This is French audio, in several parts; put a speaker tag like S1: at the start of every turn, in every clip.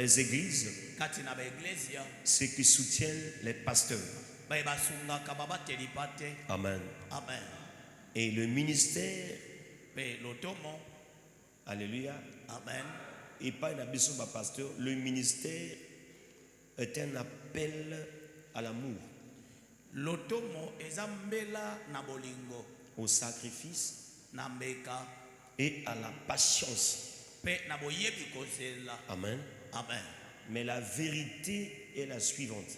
S1: les églises, ceux qui soutiennent les pasteurs. Amen.
S2: Amen.
S1: Et le ministère, alléluia,
S2: Amen.
S1: et pas une besoin pasteur, le ministère est un appel à l'amour, au sacrifice et à la patience. Amen.
S2: Amen.
S1: Mais la vérité est la suivante.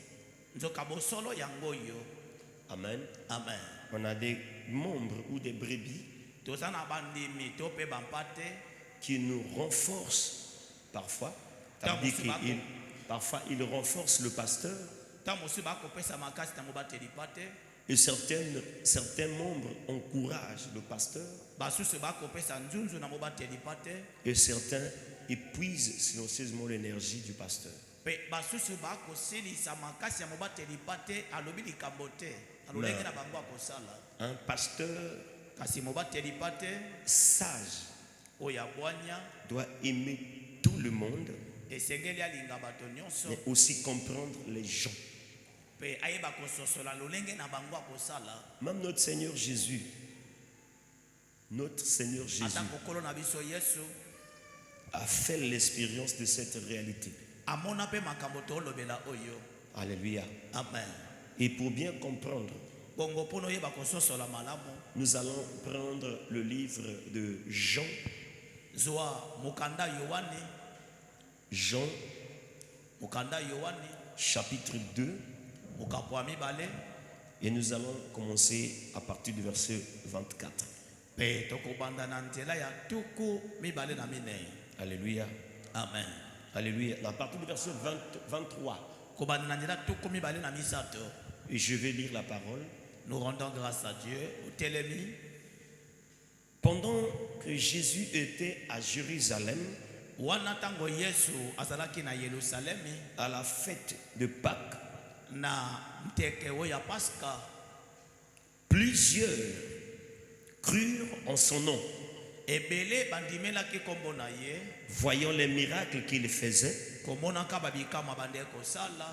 S1: Amen.
S2: Amen.
S1: On a des membres ou des brebis qui nous renforcent parfois. Parfois, ils renforcent le pasteur. Et certains membres encouragent le pasteur. Et certains épuisent silencieusement l'énergie du pasteur. Un pasteur sage doit aimer tout le monde, mais aussi comprendre les gens. Même notre Seigneur Jésus a fait l'expérience de cette réalité. Alléluia.
S2: Amen.
S1: Et pour bien comprendre, nous allons prendre le livre de Jean. Jean, chapitre 2. Et nous allons commencer à partir du verset 24. Alléluia.
S2: Amen.
S1: Alléluia. À partir du verset 23. Et je vais lire la parole.
S2: Nous rendons grâce à Dieu.
S1: Pendant que Jésus était à Jérusalem, à la fête de Pâques, plusieurs crurent en son nom, voyant les miracles qu'il faisait.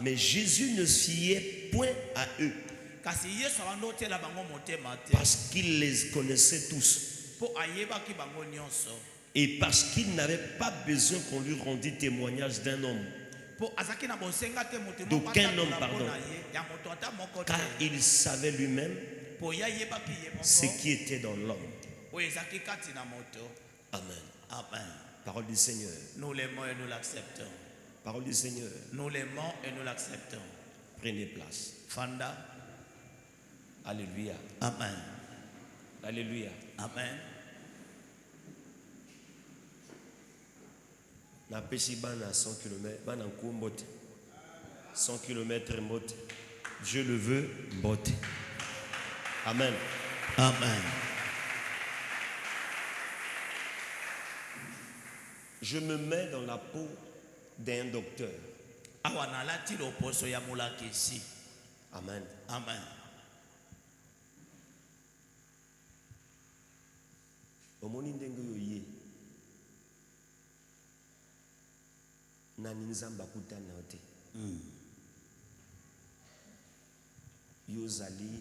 S1: Mais Jésus ne se fiait point à eux, parce qu'il les connaissait tous, et parce qu'il n'avait pas besoin qu'on lui rendît témoignage d'un homme, d'aucun homme, pardon, car il savait lui-même ce qui était dans l'homme. Amen.
S2: Amen.
S1: Parole du Seigneur.
S2: Nous l'aimons et nous l'acceptons.
S1: Parole du Seigneur.
S2: Nous l'aimons et nous l'acceptons.
S1: Prenez place.
S2: Fanda.
S1: Alléluia.
S2: Amen.
S1: Alléluia.
S2: Amen.
S1: Na pesi bana 100 km, bana mbote. 100 km mbote. Dieu le veut, mbote. Amen.
S2: Amen.
S1: Je me mets dans la peau d'un docteur.
S2: Amen.
S1: Amen. Omoni ndenge yoye. Nani nzamba kutana ote. Yozali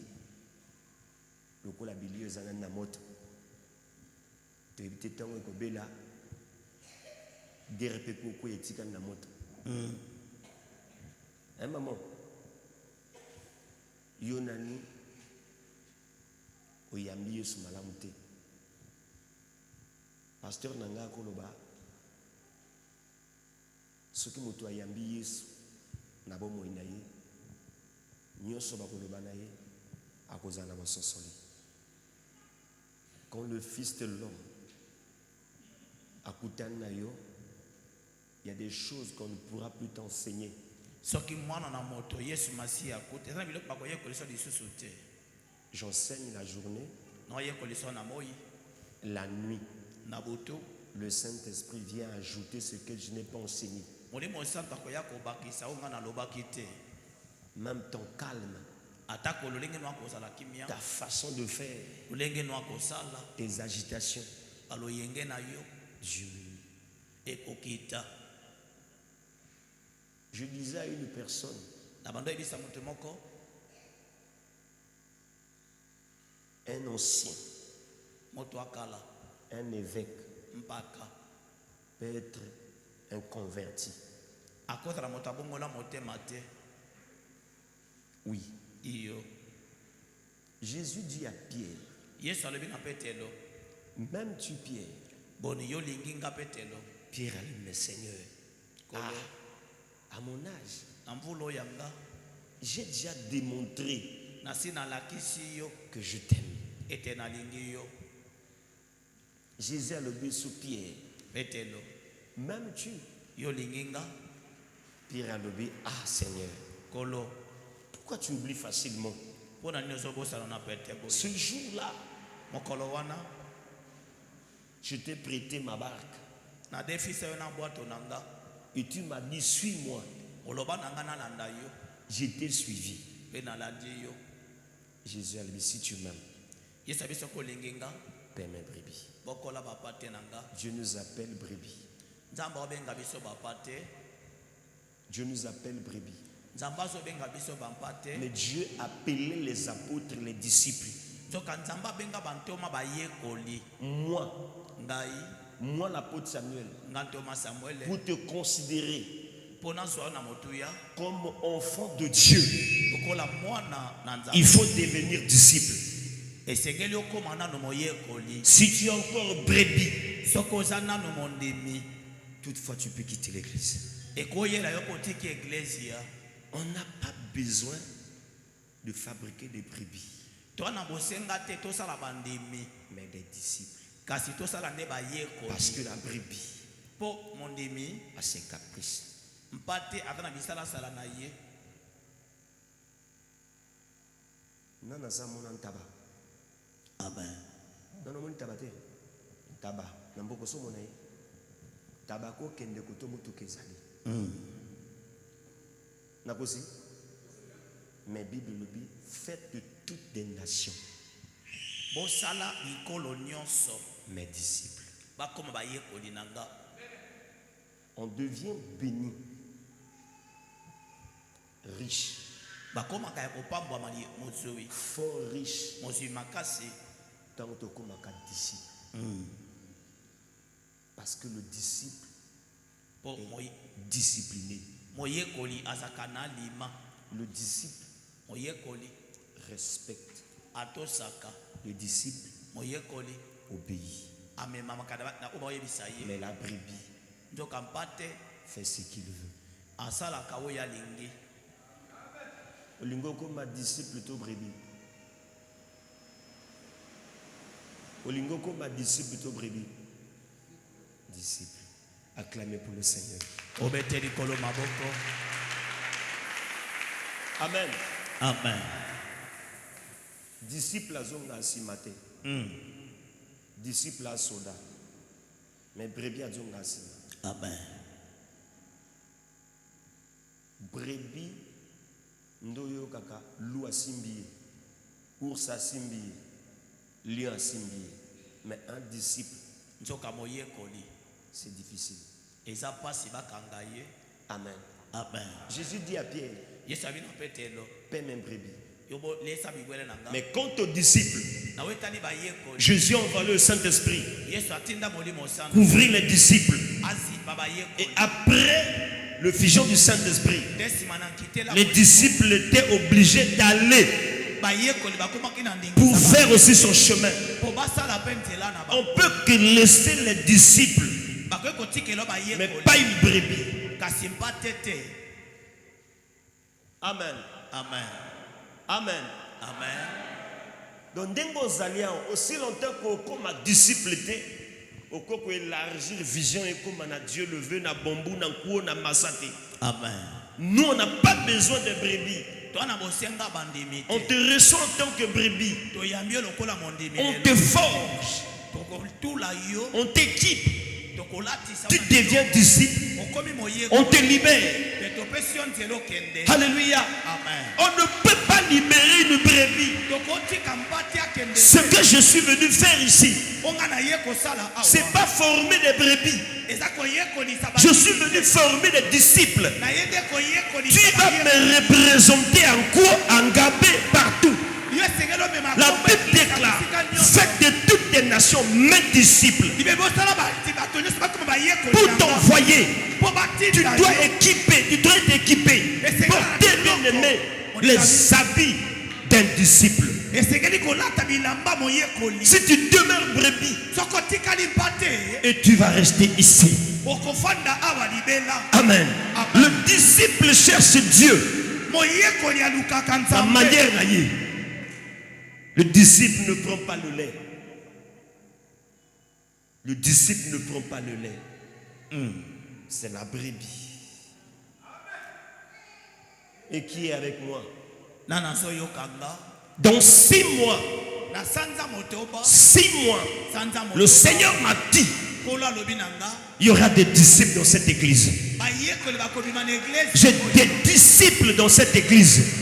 S1: lokola bilio ezana na moto. To ebite tango ekobela derpe koko etika na moto. Maman. Yo nani oyambi Yesu malamu te. Pasteur nanga koloba soki moto ayambi Yesu na bomoi na ye nyonso bakoloba na ye akozala masosoli. Quand le Fils de l'homme akutana na yo, il y a des choses qu'on ne pourra plus t'enseigner. J'enseigne la journée, la nuit. Le Saint-Esprit vient ajouter ce que je n'ai pas enseigné. Même ton calme, ta façon de faire, tes agitations, Dieu. Je disais à une personne, un ancien, un évêque peut être un converti. Oui. Jésus dit à Pierre, même tu Pierre, Pierre a dit, mais Seigneur, à mon âge, j'ai déjà démontré que je t'aime. Jésus a levé sur Pierre, même tu, Pierre a levé, Seigneur, pourquoi tu oublies facilement? Ce jour-là, je t'ai prêté ma barque et tu m'as dit, suis-moi. Je t'ai suivi. Jésus a dit, si tu m'aimes, paie mes brebis. Dieu nous appelle brebis. Dieu nous appelle brebis. Mais Dieu appelait les apôtres, les disciples. Moi l'apôtre Samuel, pour te considérer comme enfant de Dieu, il faut devenir disciple. Si tu es encore brebis, toutefois tu peux quitter l'église. On n'a pas besoin de fabriquer des brebis, mais des disciples. Parce que la brebis a ses caprices. Amen. Mais Bible le dit, faites de toutes des nations mes disciples. On devient béni, riche, fort riche, tant que disciple. Parce que le disciple est discipliné. Le disciple respecte. Le disciple obéit. Mais la brebis fait ce qu'il veut. Olingo comme disciple plutôt brebis. Olingo comme disciple plutôt brebis. Disciple. Acclamez pour le Seigneur. Amen.
S2: Amen.
S1: Disciple à zonga asimate. Disciple à soda. Mais brebis à zonga asimate.
S2: Amen.
S1: Brebis ndoyo kaka lou asimbiye. Ours asimbiye. Lion asimbiye. Mais un disciple, c'est difficile. Amen.
S2: Amen.
S1: Jésus dit à Pierre, paie mes brebis. Mais quant aux disciples, Jésus a envoyé le Saint-Esprit couvrir les disciples. Et après le fusion du Saint-Esprit, les disciples étaient obligés d'aller pour faire aussi son chemin. On peut que laisser les disciples, mais pas une brebis. Amen.
S2: Amen.
S1: Amen.
S2: Amen.
S1: Donc, aussi longtemps qu'on a disciple, on peut élargir vision et comme Dieu le veut, na bambou, na kou, na masate.
S2: Amen.
S1: Nous, on n'a pas besoin de brebis. On te reçoit en tant que brebis. On te forge. On t'équipe. Tu deviens disciple. On te libère. Alléluia.
S2: Amen.
S1: On ne peut pas libérer une brebis. Ce que je suis venu faire ici, c'est pas former des brebis. Je suis venu former des disciples. Tu vas me représenter en quoi? En Gabé, partout. La Bible déclare: faites de toutes les nations mes disciples. Pour t'envoyer, tu dois être équipé. Porter, bien aimé, les habits d'un disciple. Si tu demeures brebis et tu vas rester ici. Amen. Le disciple cherche Dieu. La manière d'ailleurs. Le disciple ne prend pas le lait. Le disciple ne prend pas le lait. C'est la brebis. Et qui est avec moi? Dans 6 mois, le Seigneur m'a dit, il y aura des disciples dans cette église. J'ai des disciples dans cette église.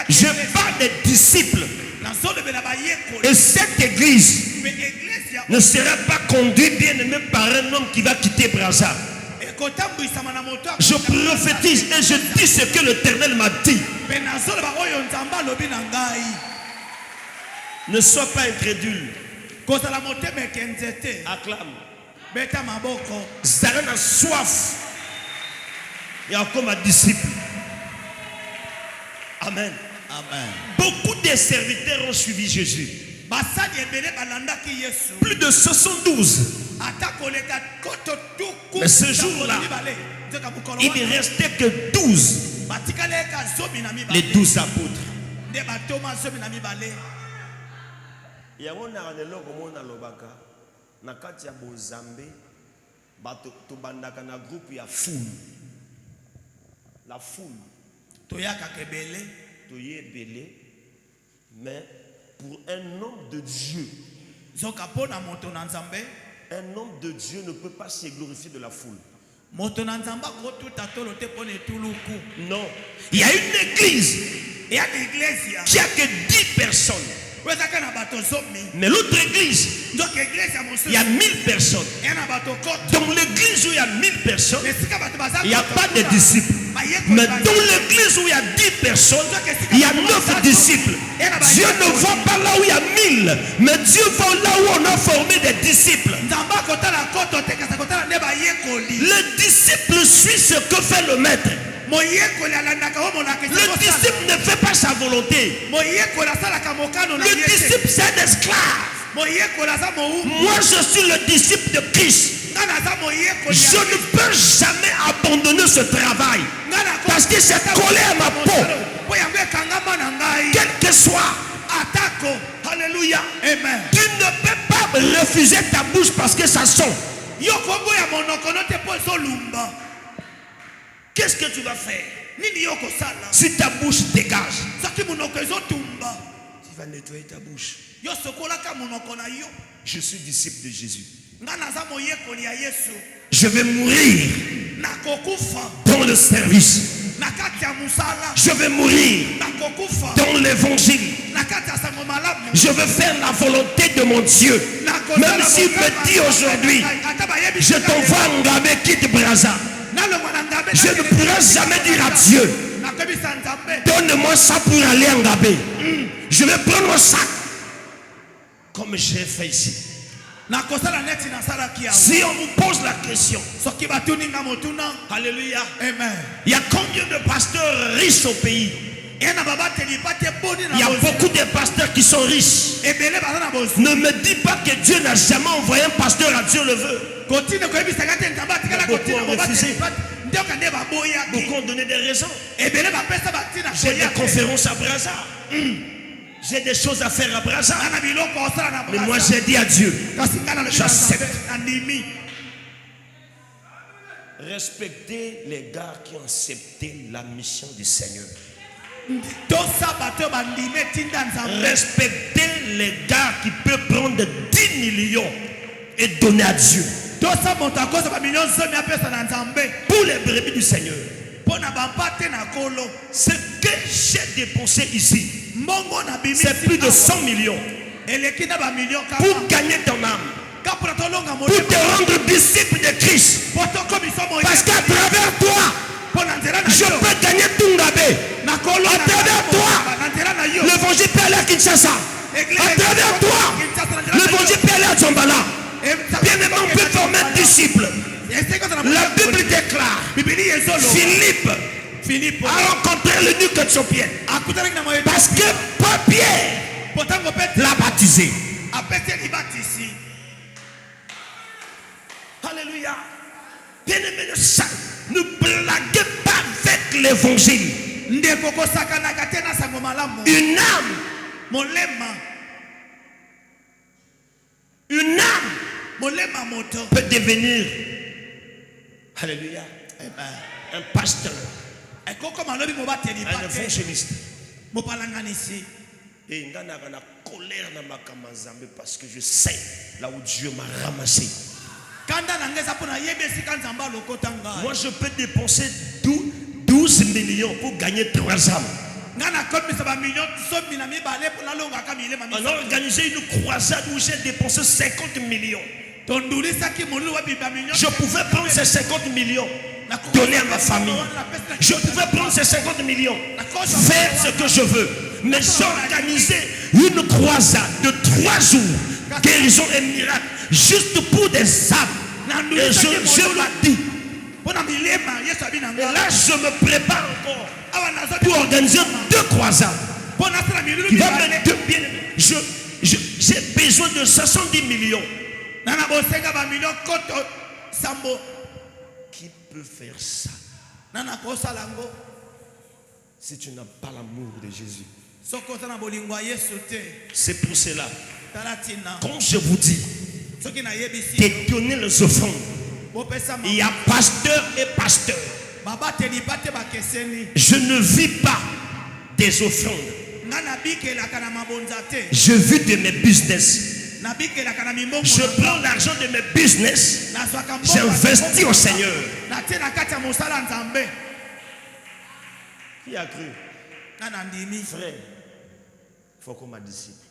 S1: Je parle des disciples. Et cette église ne sera pas conduite, bien aimé, par un homme qui va quitter Brazza. Je prophétise et je dis ce que l'Éternel m'a dit. Ne sois pas incrédule. Acclame. Zara n'a soif. Et encore ma disciple. Amen.
S2: Amen.
S1: Beaucoup de serviteurs ont suivi Jésus. Plus de 72. Mais ce jour-là, il ne restait que 12. Les 12 apôtres. La foule. Mais pour un homme de Dieu, un homme de Dieu ne peut pas se glorifier de la foule. Non. Il y a une église qui a que 10 personnes. Mais l'autre église, il y a 1000 personnes. Dans l'église où il y a 1000 personnes, il n'y a pas de disciples. Mais dans l'église où il y a 10 personnes, il y a 9 disciples. Dieu ne va pas là où il y a 1000, mais Dieu va là où on a formé des disciples. Le disciple suit ce que fait le maître. Le disciple ne fait pas sa volonté. Le disciple, c'est un esclave. Moi, je suis le disciple de Christ. Je ne peux jamais abandonner ce travail parce que c'est collé à ma peau. Quel que soit. Alléluia. Amen. Tu ne peux pas refuser ta bouche parce que ça sent. Qu'est-ce que tu vas faire? Si ta bouche dégage, tu vas nettoyer ta bouche. Je suis disciple de Jésus. Je vais mourir dans le service. Je vais mourir dans l'évangile. Je veux faire la volonté de mon Dieu. Même s'il me dit aujourd'hui, je t'envoie en Ngabé, quitte Brazza. Je ne pourrai jamais dire à Dieu, donne-moi ça pour aller en Ngabé. Je vais prendre mon sac comme j'ai fait ici. Si on vous pose la question, alléluia, amen. Il y a combien de pasteurs riches au pays? Il y a beaucoup de pasteurs qui sont riches. Ne me dis pas que Dieu n'a jamais envoyé un pasteur à Dieu le veut. Beaucoup ont refusé. Beaucoup ont donné des raisons. J'ai des conférences à Brazza. J'ai des choses à faire à Brazza. Mais moi j'ai dit à Dieu, j'accepte. Respectez les gars qui ont accepté la mission du Seigneur. Respectez les gars qui peuvent prendre 10 millions et donner à Dieu. Pour les brebis du Seigneur. Ce que j'ai dépensé ici, c'est plus de 100 millions pour gagner ton âme, pour te rendre disciple de Christ. Parce qu'à travers toi, je peux gagner Tungabé. À travers toi, l'évangile peut aller à Kinshasa. À travers toi, l'évangile peut aller à Djambala. Bien aimé, on peut former un disciple. La Bible déclare, Philippe a rencontré l'eunuque éthiopien parce que Pierre l'a baptisé. Alléluia. Bien aimé, ne blaguez pas avec l'évangile. Une âme peut devenir, alléluia, un pasteur, un évangéliste. Et il y a une colère dans ma caméra parce que je sais là où Dieu m'a ramassé. Moi je peux dépenser 12 millions pour gagner 3 âmes. On a organisé une croisade où j'ai dépensé 50 millions. Je pouvais prendre ces 50 millions, donner à ma famille. Je pouvais prendre ces 50 millions, faire ce que je veux. Mais j'ai organisé une croisade de 3 jours, guérison et miracle, juste pour des âmes. Et je l'ai dit. Et là, je me prépare encore pour organiser 2 croisades. Qui va mettre bien. J'ai besoin de 70 millions. Qui peut faire ça si tu n'as pas l'amour de Jésus? C'est pour cela, comme je vous dis, détenez les offrandes. Il y a pasteur et pasteur. Je ne vis pas des offrandes. Je vis de mes business. Je prends l'argent de mes business. J'investis au Seigneur. Qui a cru? Frère, il faut qu'on m'a disciple.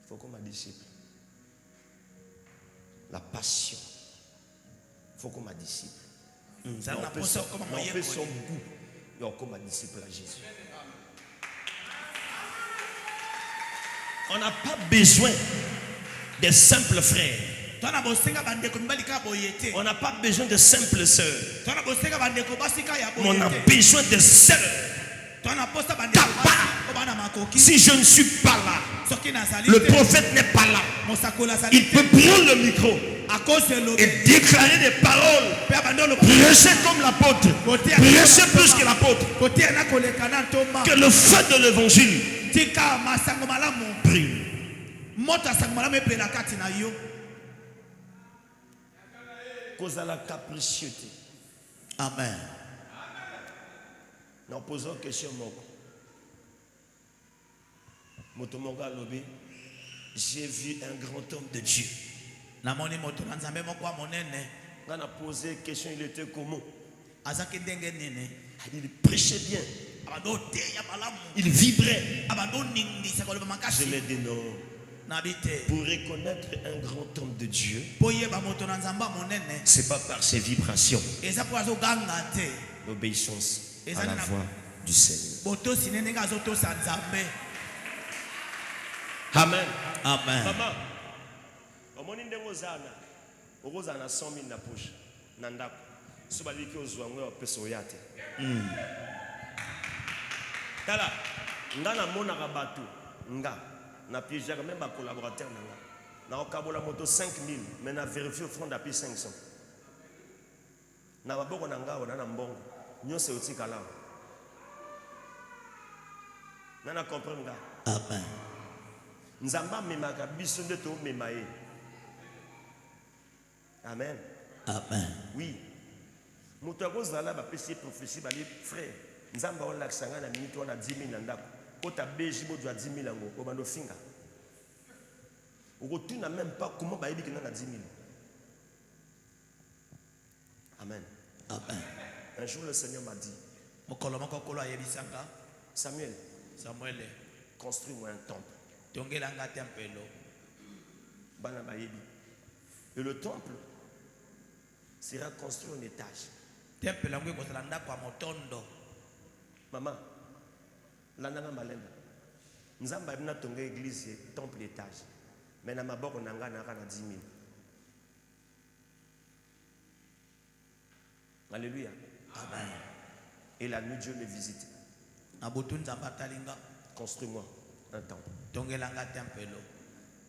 S1: Il faut qu'on m'a disciple. La passion. Il faut qu'on m'a disciple. On fait son goût. Et on comme disciple à Jésus. On n'a pas besoin des simples frères. On n'a pas besoin de simples sœurs. Mais on a besoin de sœurs. Si je ne suis pas là, le prophète n'est pas là, il peut prendre le micro et déclarer des paroles, prêcher comme l'apôtre, prêcher plus que l'apôtre, que le feu de l'évangile brille. Cause à la capricieté.
S2: Amen.
S1: Nous posons une question. J'ai vu un grand homme de Dieu. On a posé une question, il était comment? Il prêchait bien. Il vibrait. Je l'ai dit non. Pour reconnaître un grand homme de Dieu, ce n'est pas par ses vibrations. L'obéissance à la voix du Seigneur. Amen.
S2: Amen.
S1: Maman, omoni ndengo zana, okozana 100 000 na poche, na ndako. So baliki ozwangwe opesa oyate. Tala, nga na mona rabatu, nga na piège même ba collaborateur nanga. Na okabola moto 5 000, mais na vérifier au fond d'appui 500. Na baboko na nga ona na mbongo, nyose otika la. Nana comprendre nga.
S2: Amen.
S1: Nzamba memaka biso nde to memaye. Amen.
S2: Amen.
S1: Oui. Moto akozala ba pesi prophétie bali frère. Nzamba on laksanga na minute on a 10 000 ndako. Kota beji bo doit 10 000 ngo obando finga. Tu n'as même pas comment bayebi que na 10 000. Amen.
S2: Amen.
S1: Un jour, le Seigneur m'a dit, Samuel, construis-moi un temple. Et le temple sera construit en étage. Maman, l'ananga malenda. Nzamba ibna tonga église temple étage. Mais na maboko nanga na 10 000. Alléluia.
S2: Amen.
S1: Et la nuit, Dieu me visite. Construis-moi un temple.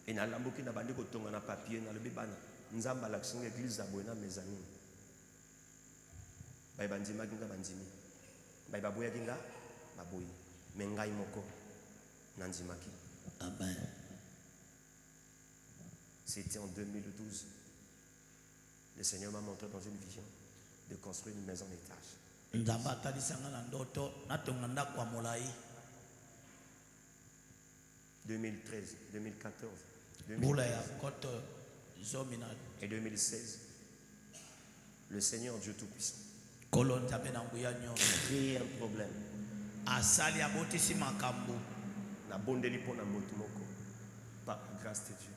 S1: Et na lamboki na bandi ko tonga na papier na lobi bana. Nzamba la kinga église za boyena mezani. Bai bandima kinga bandimi. Bai baboya kinga baboyi. Mengai moko nanzimaki.
S2: Amen.
S1: C'était en 2012. Le Seigneur m'a montré dans une vision de construire une maison d'étage. 2013, 2014, 2015 et 2016, le Seigneur Dieu Tout-Puissant crée un problème. Na bondeli pona moto moko par la grâce de Dieu.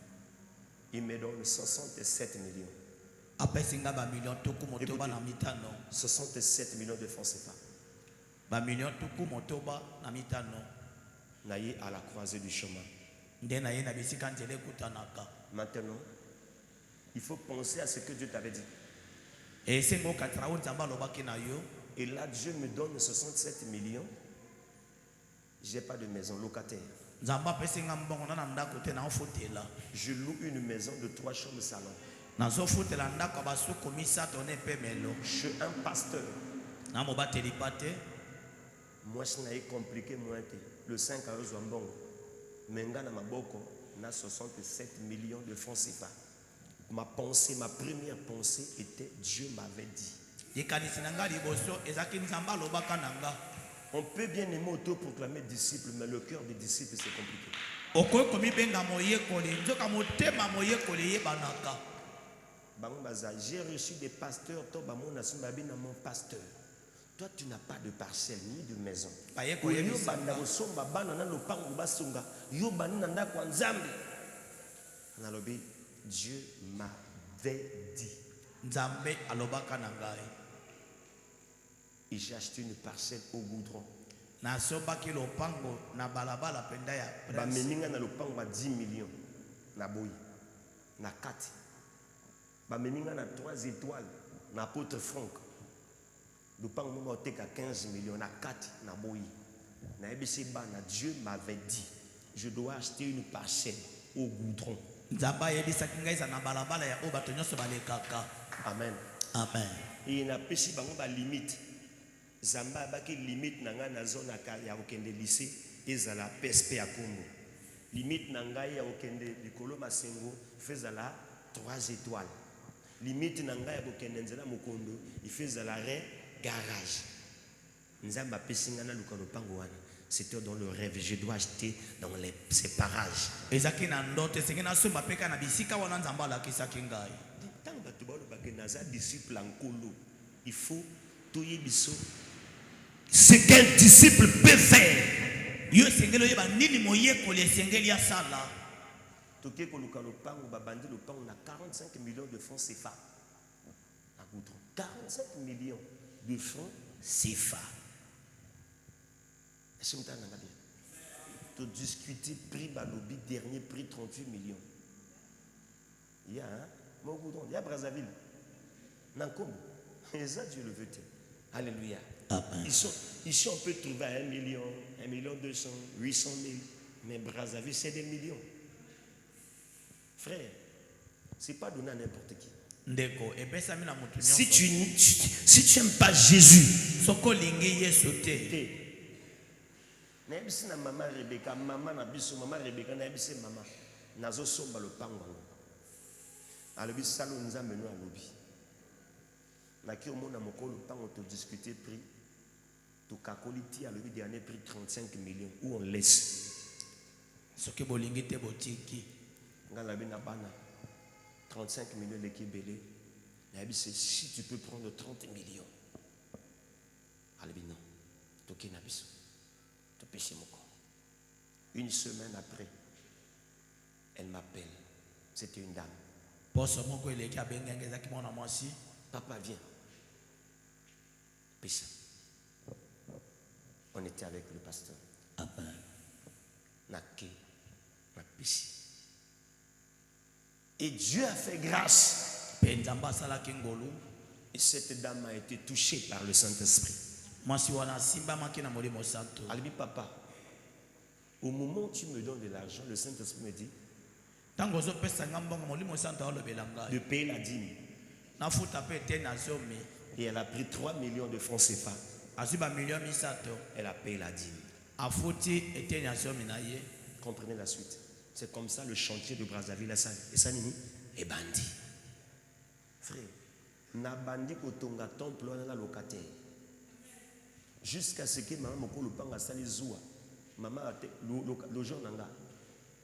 S1: Il me donne 67 millions. 67 millions de francs CFA. Naïe à la croisée du chemin. Maintenant, il faut penser à ce que Dieu t'avait dit. Et là, Dieu me donne 67 millions. Je n'ai pas de maison locataire. Je loue une maison de 3 chambres salon. Je suis un pasteur. Moi, je n'ai compliqué moins. Le 5 à Ozambongo. Menga na maboko na 67 millions de francs CFA. Ma pensée, ma première pensée était Dieu m'avait dit. On peut bien aimer autoproclamer disciple, mais le cœur des disciples c'est compliqué. J'ai reçu des pasteurs, mon pasteur. Toi, tu n'as pas de parcelle ni de maison. Dieu m'avait dit. Et j'ai acheté une parcelle au goudron. Bameninga na lopango ba 10 millions na boyi na 4. Bameninga na 3 étoiles na apôtre Franck. Lopango mo oteka 15 millions na 4 na boyi. Na ebisi bana Dieu m'avait dit, je dois acheter une parcelle au goudron. Amen.
S2: Amen.
S1: Et il n'a pas si ba limite. Zamba baki limite nanga na zone ya okende lycée ezala PSP ya Congo. Limite nanga ya okende likolo masengo fezala 3 étoiles. Limite nanga ya okende nzela mokondo ifezala re garage. Nzamba pesinga na lukalo pango wana. C'était dans le rêve, je dois acheter dans ces parages.
S2: Ezaki na ndoto sengena somba peka na bisika wana nzamba la kisaki ngai.
S1: Tant batu ba lo bakenaza disciple nkolo. Il faut toye biso ce qu'un disciple peut faire.
S2: Yo sengelo yeba nini moyeko le sengeli ya sala.
S1: Toke ko lukalo pango babandi lo pango na 45 millions de francs CFA. Na goudron. 45 millions de francs CFA. Est-ce que vous avez bien? Tu discuter prix Balobi, dernier prix 38 millions. Il y a mon goudron, il y a Brazzaville. Nankombo. Et ça, Dieu le veut. Alléluia. Ici, on peut trouver 1 million, 1 million 200, 800 000. Mais Brazzaville, c'est des millions. Frère, ce n'est pas donné à n'importe qui. Si tu n'aimes pas Jésus, Nebisi na maman Rebecca, maman na biso, maman Rebecca na ebisi maman. Nazo somba le pango. Alobi salo nzambe no alobi. Na ki omona mokolo pango to discuter prix. To kakoliti alobi dernier prix 35 millions où on laisse.
S2: Soki bolingi te botiki.
S1: Ngala bi na bana 35 millions de kibele. Si tu peux prendre 30 millions. Non. Une semaine après, elle m'appelle. C'était une dame. Papa, viens. Pêche. On était avec le pasteur. Et Dieu a fait grâce. Et cette dame a été touchée par le Saint-Esprit. Albi papa, au moment où tu me donnes de l'argent, le Saint-Esprit me dit de payer la dîme. Et elle a pris 3 millions de francs CFA. Elle a payé la dîme. Comprenez la suite. C'est comme ça le chantier de Brazzaville et Sanini est bandi. Frère, na bandi kotonga temple na locataire. Jusqu'à ce que maman mokolo panga sali zoua. Maman le jour nanga.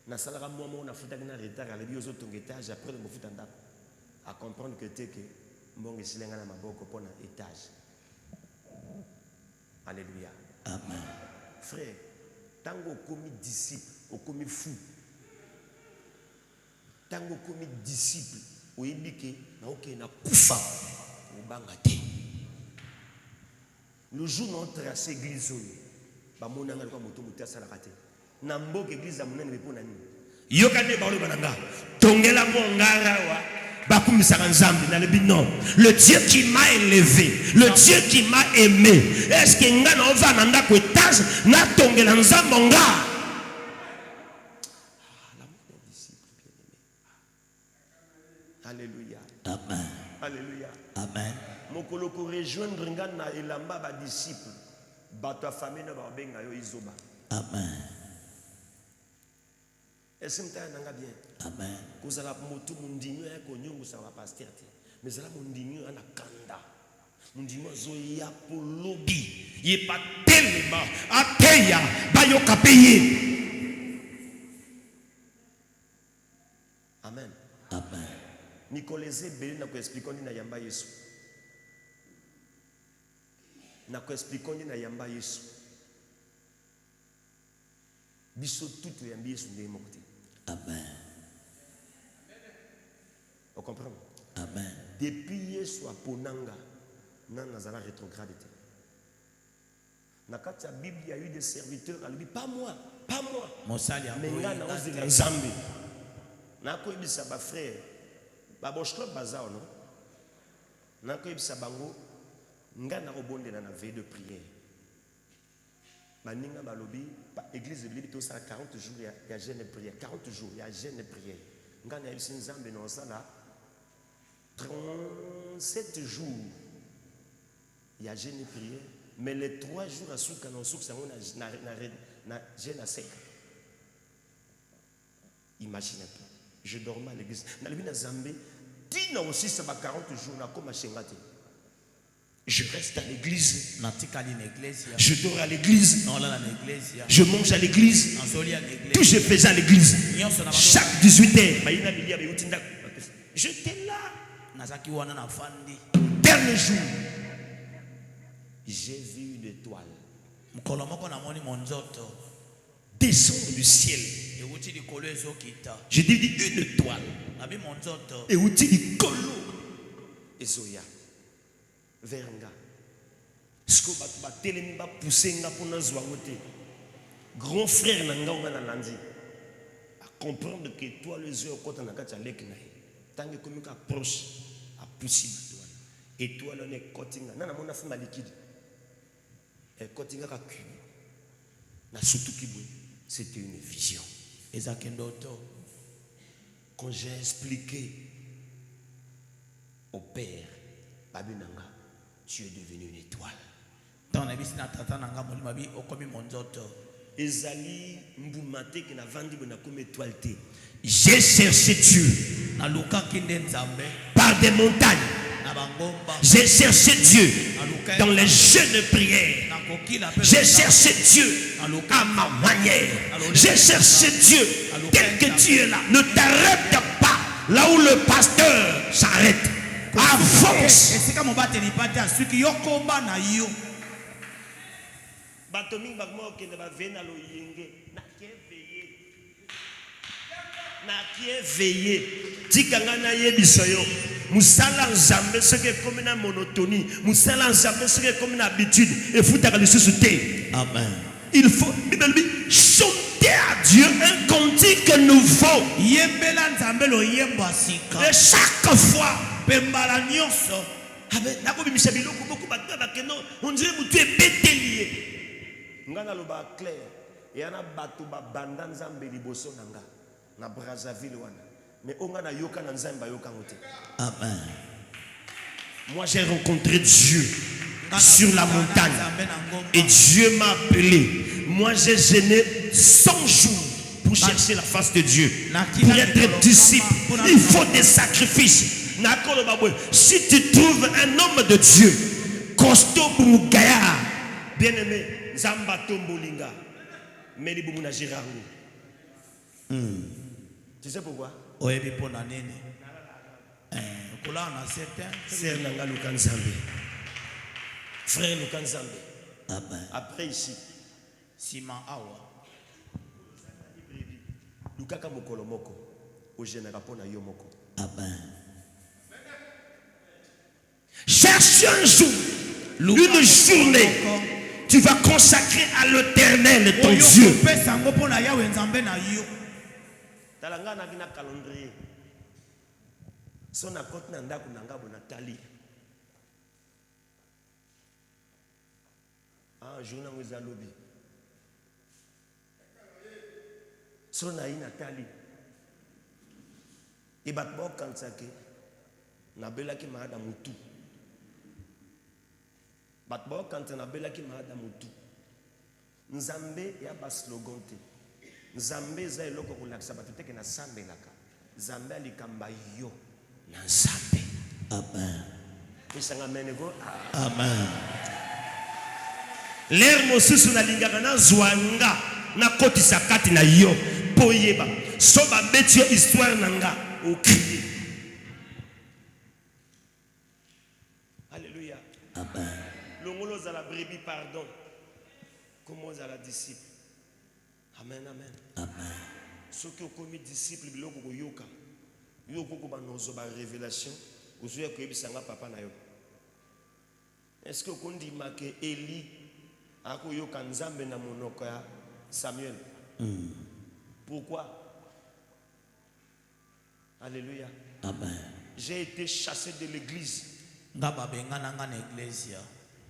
S1: Na salara moi na futa na retard à l'ebiozo tonga étage après le futa ndako. À comprendre que t'es que mbonge silenga na maboko pona étage. Alléluia.
S2: Amen.
S1: Frère, tango komi disciple, au komi fou. Tango komi disciple, au yebike na oke na kufa au bangate. Le jour où on trace l'église, ba monanga kwa moto mutia sala kate. Na mboka église ya munene bepo nani. Yokane ba bananga. Tongela mongara wa bakumisaka nzambe na lebi non. Le Dieu qui m'a élevé, le Dieu qui m'a aimé. Est-ce que ngana ova na ndako étage na tongela nzambe nga? Alléluia.
S2: Amen.
S1: Alléluia.
S2: Amen.
S1: Mokoloko rejoindre ngana elamba ba disciple. Bato famille na ba benga yo izoba.
S2: Amen.
S1: Est-ce que m'ta nanga bien?
S2: Amen.
S1: Kozala motu mundinyo ya konyongo sa wa pasteur te. Mais zala mundinyo ana kanda. Mundinyo zo ya polobi. Ye pa telema ateya bayo kapeye. Amen.
S2: Amen.
S1: Nikoleze beli na ko expliquer na yamba Yesu. Na ko expliquer na yamba Yesu. Biso tout yamba Yesu ndé mokte.
S2: Amen.
S1: Vous comprenez?
S2: Amen.
S1: Depuis Yesu a ponanga, nan nazala rétrograde. Dans la Bible, il y a eu des serviteurs, elle dit pas moi, pas moi. Mais là, dans les Zambie, na ko ibisa ba frère, ba boshlo bazao non. Na ko ibisa bango, ngana ko bondela na veille de prière. Maninga balobi, église de l'Église, ça 40 jours, il y a jeûne et prière. 40 jours, il y a jeûne et prière. Ngana ibisa nzambe non ça là. 37 jours, il y a jeûne et prière. Mais les 3 jours à Souka, on a jeûne à sec. Imaginez pas. Je dormais à l'église. Dans le Zambie, Tina aussi, ça va 40 jours. Je reste à l'église. Je dors à l'église. Je mange à l'église. Tout je faisais à l'église. Chaque 18h. J'étais là. Dernier jour, j'ai vu une étoile descendre du ciel. J'ai dit une étoile. Et où tu dis colo. Et Zoya. Veranga. Ce que tu vas télémi va pousser pour nous zoagoter. Grand frère Nanga on a lundi. À comprendre que toi les yeux quand on a qu'à l'écnaï. Tant que comme approche à pousser et toi là on est cottinga. Non non on a fait ma liquide. Et cottinga ka cul. Na surtout qui boit. C'était une vision. Quand j'ai expliqué au Père, Babinanga, tu es devenu une étoile. Ezali Mboumate qui n'a vendu comme étoile. J'ai cherché Dieu par des montagnes. J'ai cherché Dieu dans les jeûnes prières. J'ai cherché Dieu à ma manière. J'ai cherché Dieu tel que tu es là. Ne t'arrête pas là où le pasteur s'arrête. avance.
S2: esika mobateli pate asuki yokomba na yo
S1: Batomi bagmo kende ba vena lo yenge na keveye. Na keveye. Tikanga na yebisa yo. Musala nzambe seke comme na monotonie. Musala nzambe seke comme na habitude. Et foutaka le susute.
S2: amen.
S1: Il faut chanter à Dieu un cantique nouveau.
S2: Yembela nzambe lo yembo asika
S1: Et chaque fois.
S2: pembala nyonso
S1: Amen. Nako bimisha biloko beaucoup bataba keno. On dirait que tu es bételier. Ngana loba clair. Et ana bato ba banda nzambe liboso nanga. Na Brazzaville wana. Mais onga na yoka na nzamba yoka ngote.
S2: amen.
S1: Moi j'ai rencontré Dieu sur la montagne. Et Dieu m'a appelé. Moi j'ai gêné 100 jours pour chercher la face de Dieu. Pour être disciple, il faut des sacrifices. Si tu trouves un homme de Dieu, costaud pour Gaya, bien aimé, Zamba Tombolinga, Meli Boumuna Giraou. Tu sais pourquoi?
S2: Oyebi pona nini kola na certain
S1: Frère Nanga Lukanzambe. Frère Lukanzambe.
S2: amen.
S1: Après ici,
S2: Sima awa
S1: Lukaka Mokolo Moko, au général Pona Yomoko.
S2: amen.
S1: Cherche un jour, une journée, tu vas consacrer à l'Éternel ton Dieu. Talanga na bina calendrier. Sona kote na ndako nanga bona tali. Ah, journée ngweza lobi. Sona ina tali. Et batbo kansake. Na bela ki maada mutu. Batbo kanta na bela ki maada mutu. Nzambe ya ba slogan te. Nzambe za eloko kolakisa bato teke na sambelaka. Nzambe alikamba yo na nzambe.
S2: Amen.
S1: Misanga menego.
S2: Amen.
S1: L'air mosusu na lingaka na zwanga na kotisa kati na yo poyeba. Soba beti yo histoire nanga okriye. Alléluia.
S2: Amen.
S1: Longolo za la brebis pardon. Comment za la disciple. Amen, amen.
S2: Amen.
S1: Ceux qui ont commis disciple, biloko ko yoka. Yoko ko banozo ba révélation. Ozuya ko yebisanga papa na yo. Est-ce que on dit que Eli ako yoka nzambe na monoko ya Samuel? Pourquoi? Alléluia.
S2: Amen.
S1: J'ai été chassé de l'église.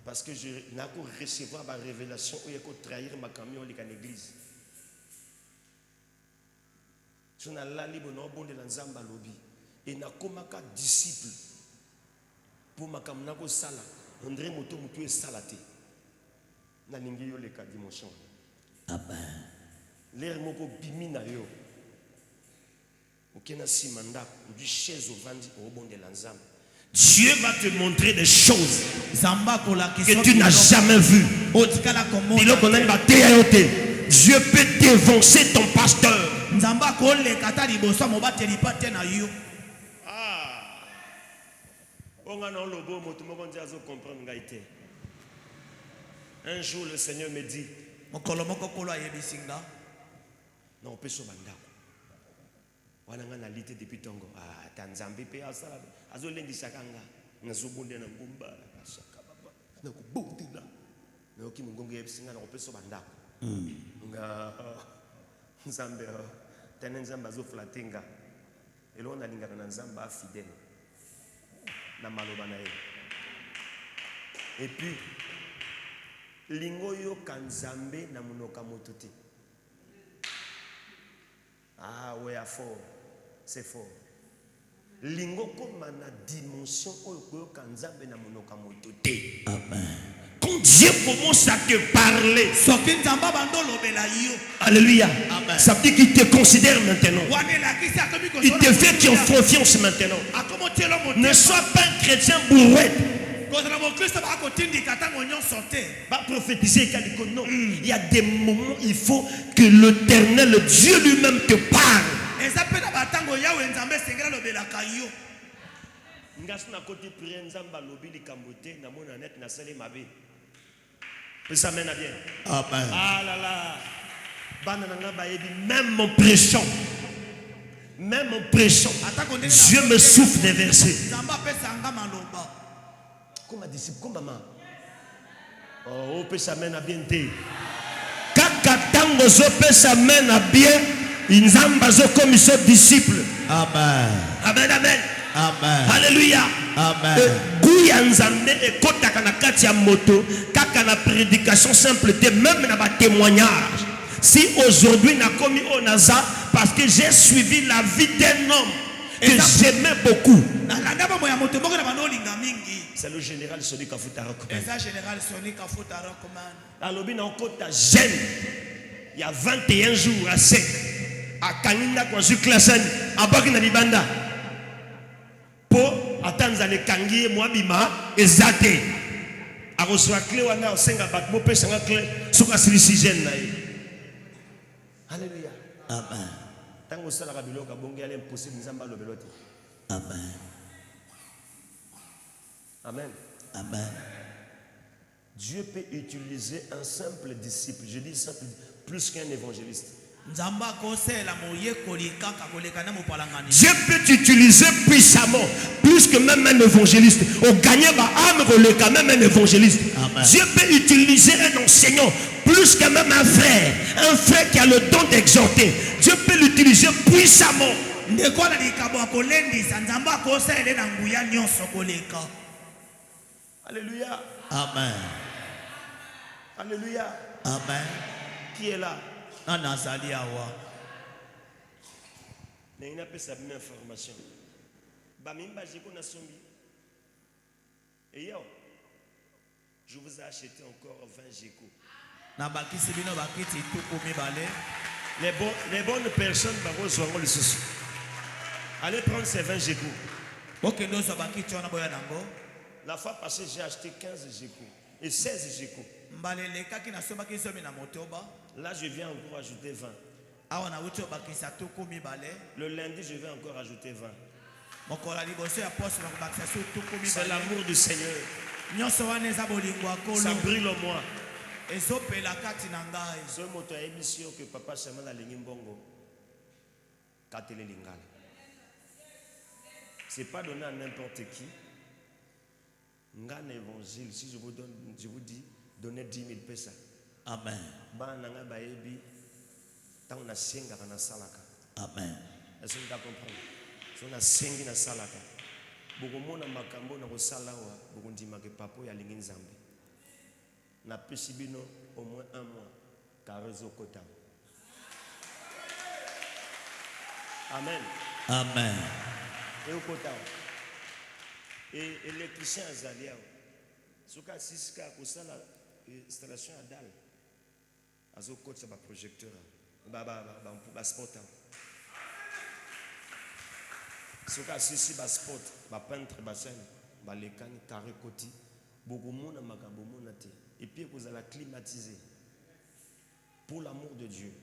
S1: Parce que je n'ai pas recevoir ma révélation ou j'ai trahir ma camion dans l'église. Je n'ai pas libre de l'ensemble lobby et n'a pas disciple pour ma camion sala. André moto mutu est salaté. Na ningi yo le ka dimension.
S2: Amen.
S1: L'air moko bimi na yo. Okena simanda du chaise au vandi au bon de l'ensemble. Dieu va te montrer des choses que tu n'as jamais vues. Dieu peut dévancer ton pasteur. Un jour, le Seigneur me dit, non, on peut se bander. Wana nga nalite depuis tongo tanzambe pe asala azolendi sakanga nazobonde na ngumba asaka baba na kubondela na oki mungongo yebisinga na kopeso bandako nga nzambe tene nzambe azoflatenga elo na lingaka na nzambe fidèle na maloba na ye. Et puis lingo yo kanzambe na munoka motuti. Ah ouais, à fort. C'est fort. Lingo comme na dimension oyo kanzambe na monoka motote.
S2: Amen.
S1: Quand Dieu commence à te parler, alléluia,
S2: Amen.
S1: Ça veut dire qu'il te considère maintenant. Il te fait qu'il en confiance maintenant. Ne sois pas un chrétien bourrouette. Pas prophétiser non. Il y a des moments il faut que l'Éternel Dieu lui-même te parle. ngas na côté prière nzamba lobi likambote na mona net na sale mabe. Ça mène à bien.
S2: Amen.
S1: Ah là là. Banana baebi même mon prêchant. Même mon prêchant. Dieu me souffle des versets. Comme ma disciple, comme maman. Oh, peut ça mène à bien. Kakatango zo peut ça mène à bien. Inzamba zo comme son disciple.
S2: Amen.
S1: Amen, amen.
S2: Amen.
S1: Alléluia.
S2: Amen.
S1: Gouya nzambe et kota kana kati ya moto, kaka na prédication simple, même na ba témoignage. Si aujourd'hui n'a commis onaza parce que j'ai suivi la vie d'un homme que j'aimais beaucoup. C'est le général Sonic Kafuta Rockman. Alors bien encore ta jeune, il y a 21 jours à sec, à Kaninda kwa su classe à Bakina Libanda. Po atanza le kangi moi bima ezate. A reçoit clé wana osenga bat mo pesa nga clé suka silicigène na ye. Alléluia.
S2: Amen.
S1: Tango sala ka biloka bongi ale impossible nzamba lobelote.
S2: Amen.
S1: Amen.
S2: Amen.
S1: Dieu peut utiliser un simple disciple, je dis simple, plus qu'un évangéliste. Dieu peut utiliser puissamment, plus que même un évangéliste. Au gagner ma âme, même un évangéliste.
S2: Amen.
S1: Dieu peut utiliser un enseignant, plus que même un frère qui a le don d'exhorter. Dieu peut l'utiliser puissamment. Alléluia.
S2: Amen.
S1: Alléluia.
S2: Amen.
S1: Qui est là? Mais il n'a pas sa même information. Bamimba Jeko Nasombi. Et yo, je vous ai acheté encore 20 Jeko. Les bonnes personnes, allez prendre ces 20 Jeko. La fois passée, j'ai acheté 15 Jeko et 16 Jeko. Là, je viens encore ajouter 20. Le lundi, je vais encore ajouter 20. C'est l'amour du Seigneur. Ça brille en moi. Ce moto est émission que papa Chaman a l'Ingimbongo. Katele Lingala. Ce n'est pas donné à n'importe qui. Ngan évangile, si je vous dis, donnez 10 000 pesos.
S2: Amen.
S1: Bananga baebi, tant na senga na salaka.
S2: Amen.
S1: Est-ce que tu comprends? Si on a sengi na salaka, beaucoup mona makambo na kosalawa, beaucoup ndima ke papo ya lingi nzambe. Na pesibino au moins 1 mois, karezo kota. Amen.
S2: Amen.
S1: Et au kota. Et électricien Azalia, ce cas 6K pour ça l'installation à dalle, azo coach ça projecteur, ba spot. Ce cas 6 ba spot, ba peintre ba scène, ba lekani carré côté, beaucoup monde makambo monate et puis vous allez climatiser. Pour l'amour de Dieu.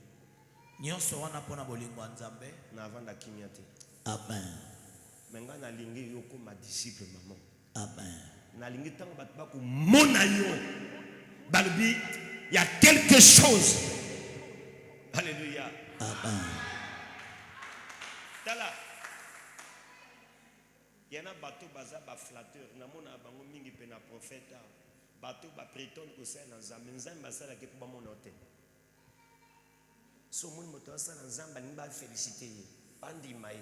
S2: Nyonso wana pona bolingo nzambe
S1: na avant da kimiate.
S2: Amen.
S1: Menga na lingi yoko ma disciple maman.
S2: Amen.
S1: Na lingi tango batba ko mona yo. Balbi, il y a quelque chose. Alléluia.
S2: Amen.
S1: Tala. Il y en a bateau baza ba flatteur, na mona bango mingi pe na prophète. Bateau ba prétendre que c'est dans nzambe, nzambe basala ke pour ba mona hotel. So mon moto asala nzamba ni ba féliciter. Bandi mai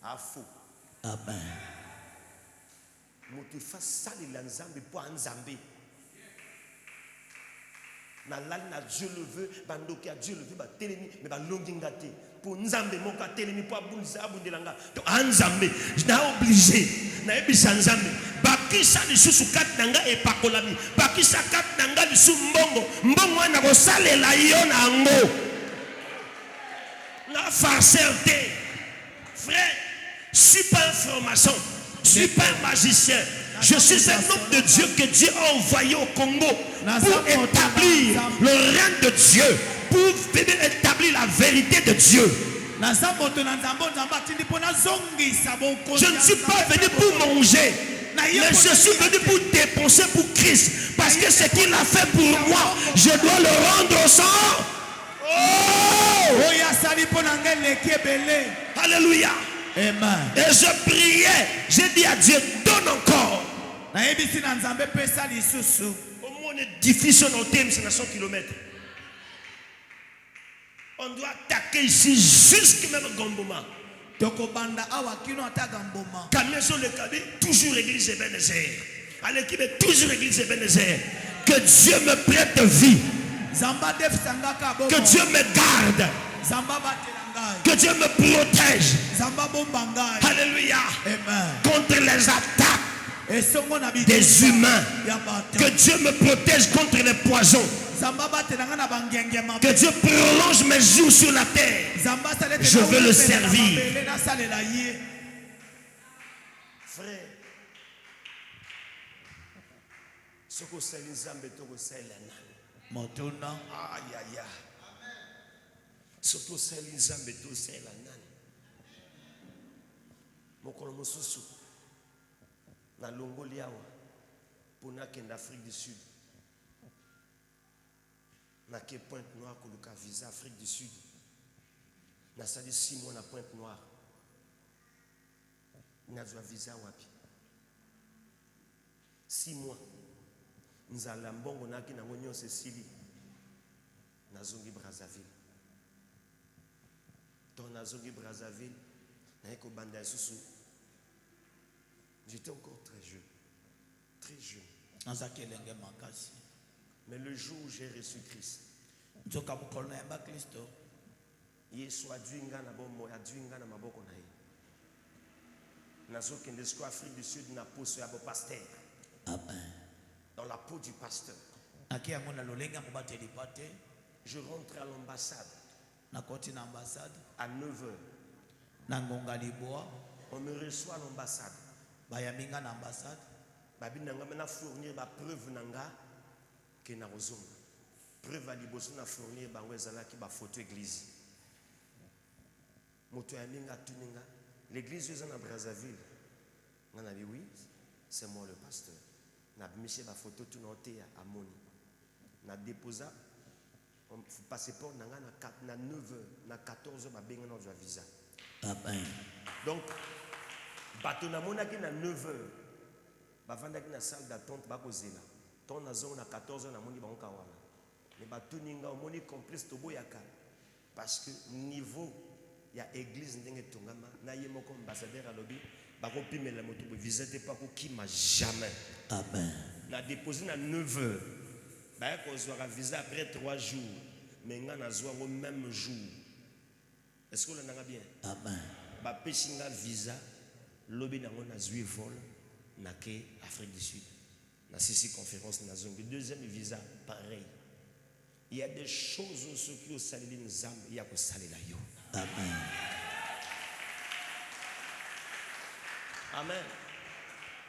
S1: a fou.
S2: Amen.
S1: Moto fa sali la nzambe po nzambe. Na lal na Dieu le veut, bandoki a Dieu le veut ba telemi mais ba longinga te. Pour nzambe moka telemi po abunza abundelanga. To nzambe, na obligé. Na ebisa nzambe. Bakisa lisusu kat nanga e pakolami. Bakisa kat nanga lisu mbongo. Mbongo na ko salela yo na ngo. La farceur. Frère, je ne suis pas un franc-maçon, je ne suis pas un magicien. Je suis un homme de Dieu que Dieu a envoyé au Congo pour établir le règne de Dieu, pour établir la vérité de Dieu. Je ne suis pas venu pour manger, mais je suis venu pour dépenser pour Christ. Parce que ce qu'il a fait pour moi, je dois le rendre au sang. Oh! Alléluia.
S2: Amen.
S1: Et je priais, j'ai dit à Dieu, donne encore. Au moins on est difficile au thème, c'est à 100 km. On doit attaquer ici jusqu'à même Gomboma. Camion sur le cabine, toujours église Ebenezer. À l'équipe, toujours église Ebenezer. Que Dieu me prête vie. Que Dieu me garde. Que Dieu me protège. Alléluia. Contre les attaques des humains. Que Dieu me protège contre les poisons. Que Dieu prolonge mes jours sur la terre. Je veux le servir. Frère, ce que c'est les âmes, c'est les âmes. Aïe aïe aïe. Ce que c'est les âmes, c'est les âmes. Mokolo mosusu na longoli awa pona kenda Afrique du Sud. Na ke Pointe Noire koluka visa Afrique du Sud. Na sali 6 mois na Pointe Noire. Na zwa visa wapi. 6 mois. Nzala mbongo naki na ngonyo Cécilie. Na zongi Brazzaville. Ton na zongi Brazzaville. Na eko banda susu. J'étais encore très jeune. Très jeune. Mais le jour où j'ai reçu Christ, Yesu adwinga na bomo adwinga na maboko na ye. Nazo kendesko Afrique du Sud na poso ya bo pasteur. Amen. Dans la peau du pasteur. Je rentre à l'ambassade. À 9h. On me reçoit à l'ambassade. Babi nanga mena fournir ba preuve nanga ke na ozonga. Preuve à liboso na fournir bango ezalaki ba photo église. Moto ya minga tuninga l'église est en Brazzaville. Ngana bi oui, c'est moi le pasteur. Na bimisé ba photo tout noté à Moni. Na déposa passeport nanga na 9h, na 14h ba benga na visa. Amen. Donc bato na monaki na 9h. Bavandaki na salle d'attente bakozela. Ton na zone na 14h na moni bango kawana. Mais bato ninga omoni complice to boyaka parce que niveau ya église ndenge tongama na yemo comme ambassadeur alobi bako pimela moto bo visite pas ko kima jamais. Amen. Na déposé na 9h. Ba ko zwa visa après 3 jours. Mais nga na zwa au même jour. Est-ce que vous l'avez bien? Amen. Ba peshinga visa lobi nango na zwi vol na ke Afrique du Sud. Na sisi conférence na zone. Deuxième visa pareil. Il y a des choses ceux qui ont salé les âmes, il y a que salé la yo. Amen. Amen.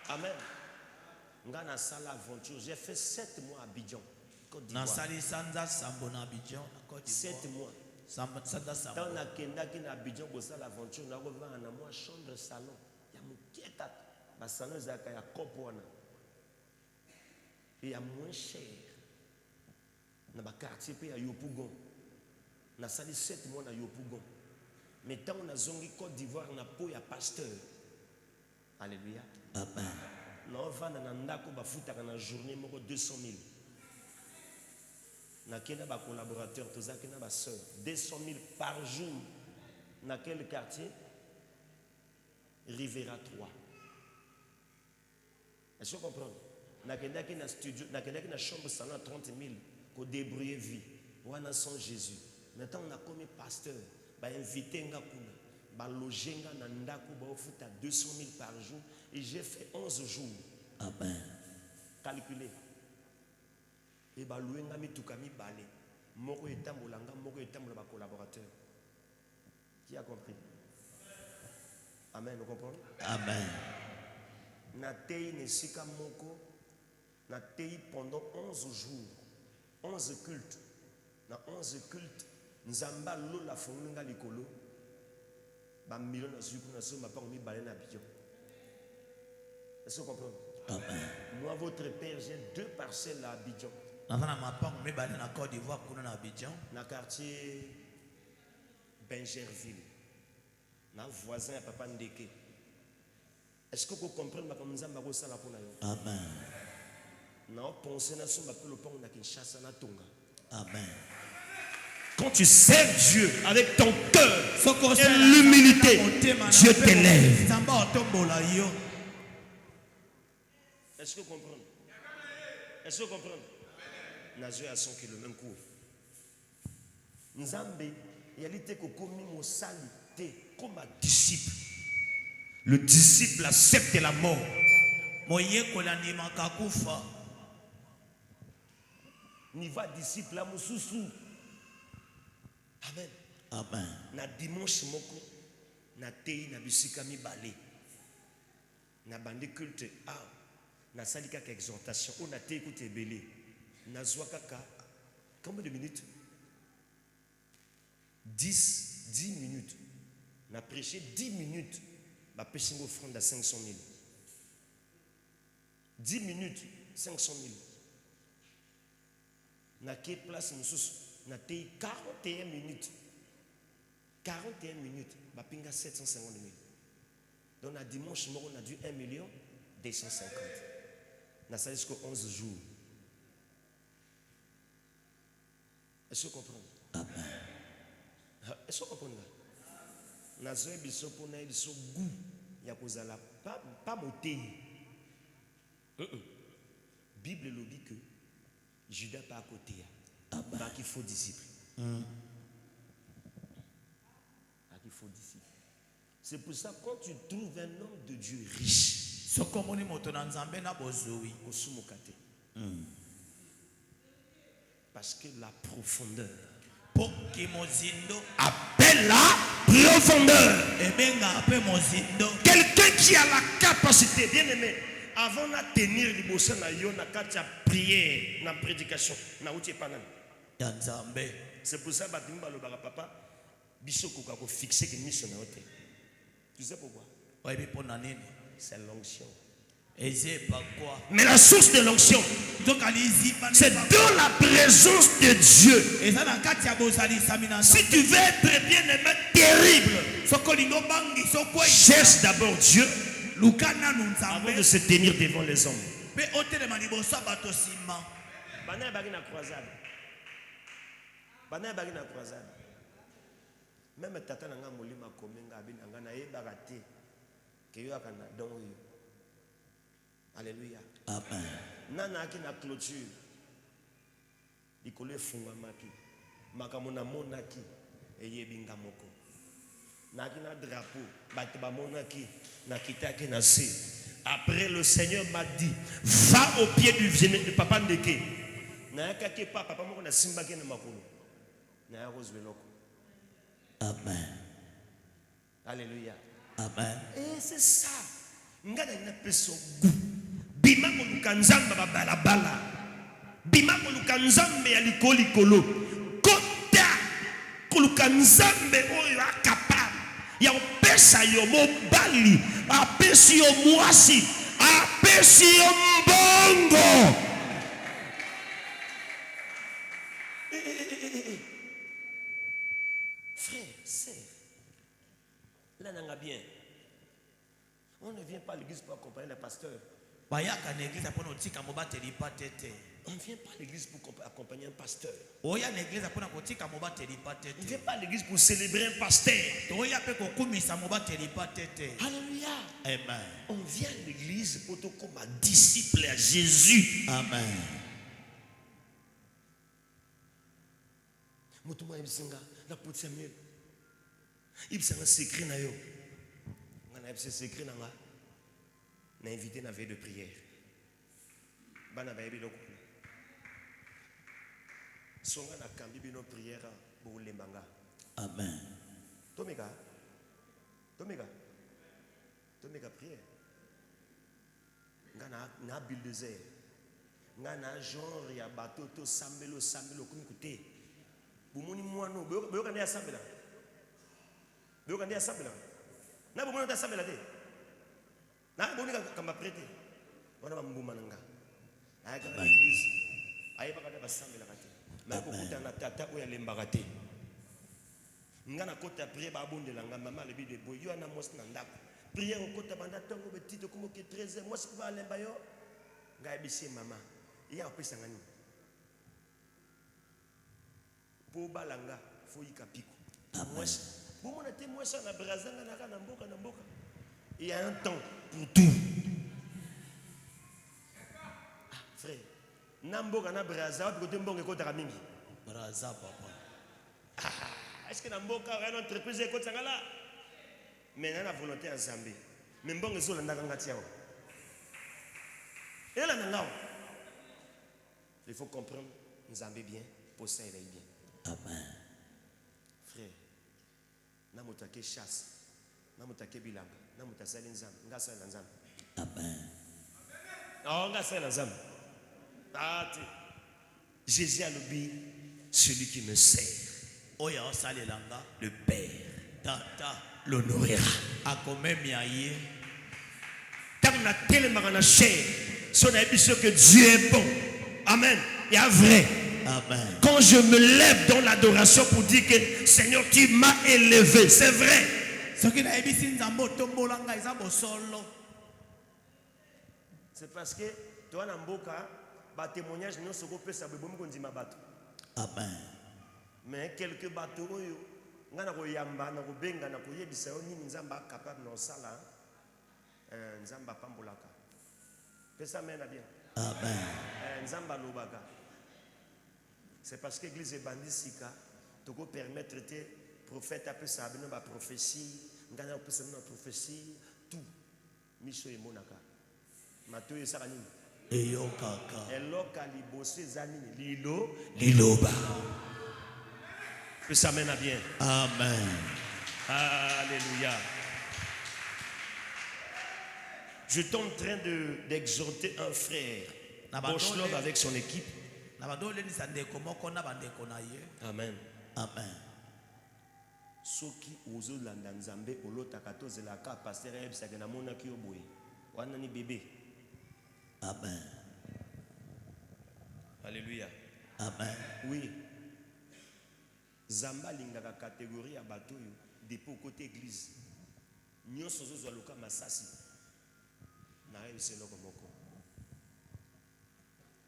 S1: Amen. Ngana sala aventure. J'ai fait 7 mois à Abidjan. Côte d'Ivoire. 7 mois. Dans la Kenda qui na Abidjan pour ça l'aventure, on a revu en moi chambre salon. Il y a mon kieta. Ba salon zaka ya kopona. Et il y a moins cher. Dans le quartier à Yopougon. On a sali 7 mois à Yopougon. Mais tant on a zongi Côte d'Ivoire, on a po ya pasteur. Alléluia. Amen. On va dans ndako ba futaka na journée moko 200 000. Na kena ba collaborateur toza kena ba sœur 200 000 par jour. Dans quel quartier? Rivera 3. Est-ce que vous comprenez? Na kena na studio, na kena na chambre salon 30 000 pour débrouiller vie. Wana sans Jésus. Maintenant on a comme pasteur, ba invité nga kuna, ba loger nga na ndako ba ofuta 200 000 par jour et j'ai fait 11 jours. Amen. Calculez. Et ba louer nga mitukami balé. Moko etambola nga moko etambola ba collaborateur. Qui a compris? Amen, vous comprenez? Amen. Na tei nesika moko na tei pendant 11 jours. 11 cultes. Dans 11 cultes, Nzamba Lola Fonga Likolo, Ba million na suku na so ma pas mi balé na Abidjan. Est-ce que vous comprenez?
S2: Amen.
S1: Moi votre père j'ai 2 parcelles à Abidjan.
S2: Nafana mapango me balé na Côte d'Ivoire kuna na Abidjan.
S1: Na quartier Benjerville. Na voisin à Papa Ndeke. Est-ce que vous comprenez ma comme ça ma ça la pour na yo?
S2: Amen.
S1: Na penser na so ma pe le pont na Kinshasa na Tonga.
S2: Amen.
S1: Quand tu sers Dieu avec ton cœur et l'humilité, Dieu t'élève. Est-ce que vous comprenez? Est-ce que vous comprenez? Nazé à son qui le même cours. Nzambe, il y a l'été que comme mon salité comme un disciple. Le disciple accepte la mort. Ni va disciple là mon sousou. Amen.
S2: Amen.
S1: Na dimanche moko na tei na bisika mi balé. Na bande culte na sali kaka exhortation on a tei écoute belé. Na zwa kaka combien de minutes? 10 minutes. Na prêché 10 minutes. Ma péché offrande à 500 000. 10 minutes 500 000. Na quelle place nous na tei 41 minutes. 41 minutes, bah pinga 750 000. Donc, à dimanche, on a dû 1 250 000. Na ça jusqu'à 11 jours. Est-ce que vous comprenez? Est-ce que vous comprenez? Na zoé biso pour na biso goût ya kozala pas moté. Bible le dit que Judas pas à côté. Bah qu'il faut disciple. Il faut disciple. C'est pour ça quand tu trouves un homme de Dieu riche, parce que la profondeur appelle la profondeur. Quelqu'un qui a la capacité, bien aimé, avant de tenir les bossons na yo na katia prière, na prédication, na outi panane. C'est pour ça que papa bisoko kako fixer que mission na hote. Tu sais pourquoi? C'est l'onction. Mais la source de l'onction, c'est dans la présence de Dieu. Si tu veux être bien aimé, terrible, cherche d'abord Dieu avant de se tenir devant les hommes. Même tata nanga molima komenga abinanga na yebaka te ke yo akana don yo. Alléluia. Amen. Nana ki na clôture ikole funga maki makambo na monaki eyebinga moko na ki na drapeau bato ba monaki na kitaki na se. Après le Seigneur m'a dit va au pied du papa Ndeke na yakaki papa moko na simbaki na makolo na ya rose veloko. Amen. Alléluia. Amen. Et c'est ça. Ngana ina peso gu. Bima ko lukanzamba balabala. Bima ko lukanzambe ya likolo. Kota ko lukanzambe oyo akapable. Ya opesa yo mobali, apesi yo mwasi, apesi yo mbongo. Bien. On ne vient pas à l'église pour accompagner le pasteur. On ne vient pas à l'église pour accompagner un pasteur. On ne vient pas à l'église pour célébrer un pasteur. Alléluia. Amen. On vient à l'église pour être comme un disciple à Jésus. Amen. Il s'est secret na yo. On a secret na nga. Na invité na veille de prière. Bana ba yebi loko. Songa na kambi bino prière pour les manga. Amen. Tomega prière. Nga na bulldozer. Nga na genre ya bateau to sambelo comme écoutez. Pour moni moi non, boyo kande ya sambela. Boyo kande ya sambela. Na bomona ta sambela te. Na bonika kamba prêter. Wana bambuma nanga. Aya ka l'église. Aya pa kada basambela kate. Mais ko kuta na tata oya lembaka te. Nga na kota prière ba bondela nga mama le bi de boy yo na mos na ndako. Prière au kota banda tongo betito comme que 13 moi ce va lemba yo. Nga ebisi mama. Iya opesa ngani. Po balanga fo yikapiko. Moi bon on était moi ça na brazanga na mboka na mboka. Il y a un temps pour tout. Ah, frère. Namboka na braza ko te mbonge ko ta mingi.
S2: Braza papa.
S1: Ah, est-ce que namboka une entreprise ko tsangala? Mais na volonté en Zambie. Mais mbonge zo landa kanga tiao. Et là nangao. Il faut comprendre Nzambe bien, pour ça il est bien.
S2: Amen.
S1: Frère, namotake chasse, namotake bilanga, namotasali Nzambe, ngasala Nzambe.
S2: Amen.
S1: Oh, ngasala Nzambe. Ah, Jésus a l'obéi, celui qui me sert.
S2: Oya osalelanga,
S1: Le Père,
S2: tata
S1: l'honorera.
S2: akomemiaye.
S1: Tant qu'on a tellement de chair, son avis c'est que Dieu est bon. Amen. Il y a vrai.
S2: Amen.
S1: Quand je me lève dans l'adoration pour dire que Seigneur, tu m'as élevé, c'est vrai. C'est parce que toi, Namboka, ba témoignage nous sommes peu ça bebomi kondima bato.
S2: Amen.
S1: Mais quelques bateaux yo ngana ko yamba na ko benga na ko yebisa yo nini nzamba capable na sala nzamba pambolaka. Pesa mena bien.
S2: Amen.
S1: Nzamba lobaka. C'est parce que l'église est bandit sika to ko permettre te prophète appeler ça bino ba prophétie ngana ko pesa na prophétie tout miso e monaka. Mato yesa kanini.
S2: Eyo kaka.
S1: Eloka liboso ezanini lilo
S2: Liloba.
S1: Que ça mène à bien.
S2: Amen.
S1: Alléluia. Je suis en train d'exhorter un frère Bochlov avec son équipe. Amen.
S2: Amen.
S1: Soki ozo landa nzambe olota 14 la ka pasteur ebisaka na mona ki oboye. Wana ni bébé.
S2: Amen.
S1: Alléluia.
S2: Amen.
S1: Oui. Zamba lingaka catégorie ya bato yo depuis côté église. Nyonso zo loka masasi. Na yebiselo komoko.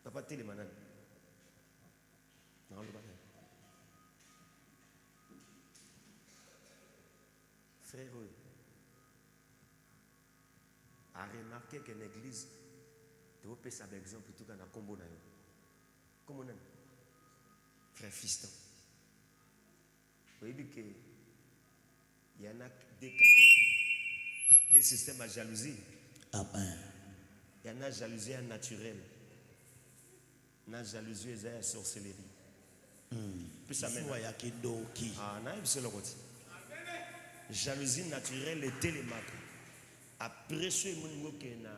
S1: Papa tele manani. Na loba. Frère, a remarqué qu'une église tu peux passer par exemple tout dans combo na yo. Comment on frère fiston. Vous voyez que il y en a des systèmes à jalousie.
S2: Amen.
S1: Il y en a jalousie naturelle. Il y en a jalousie à sorcellerie. Puis ça mène. Ah, non, c'est le côté. Jalousie naturelle et télémaque. Après ce moment que na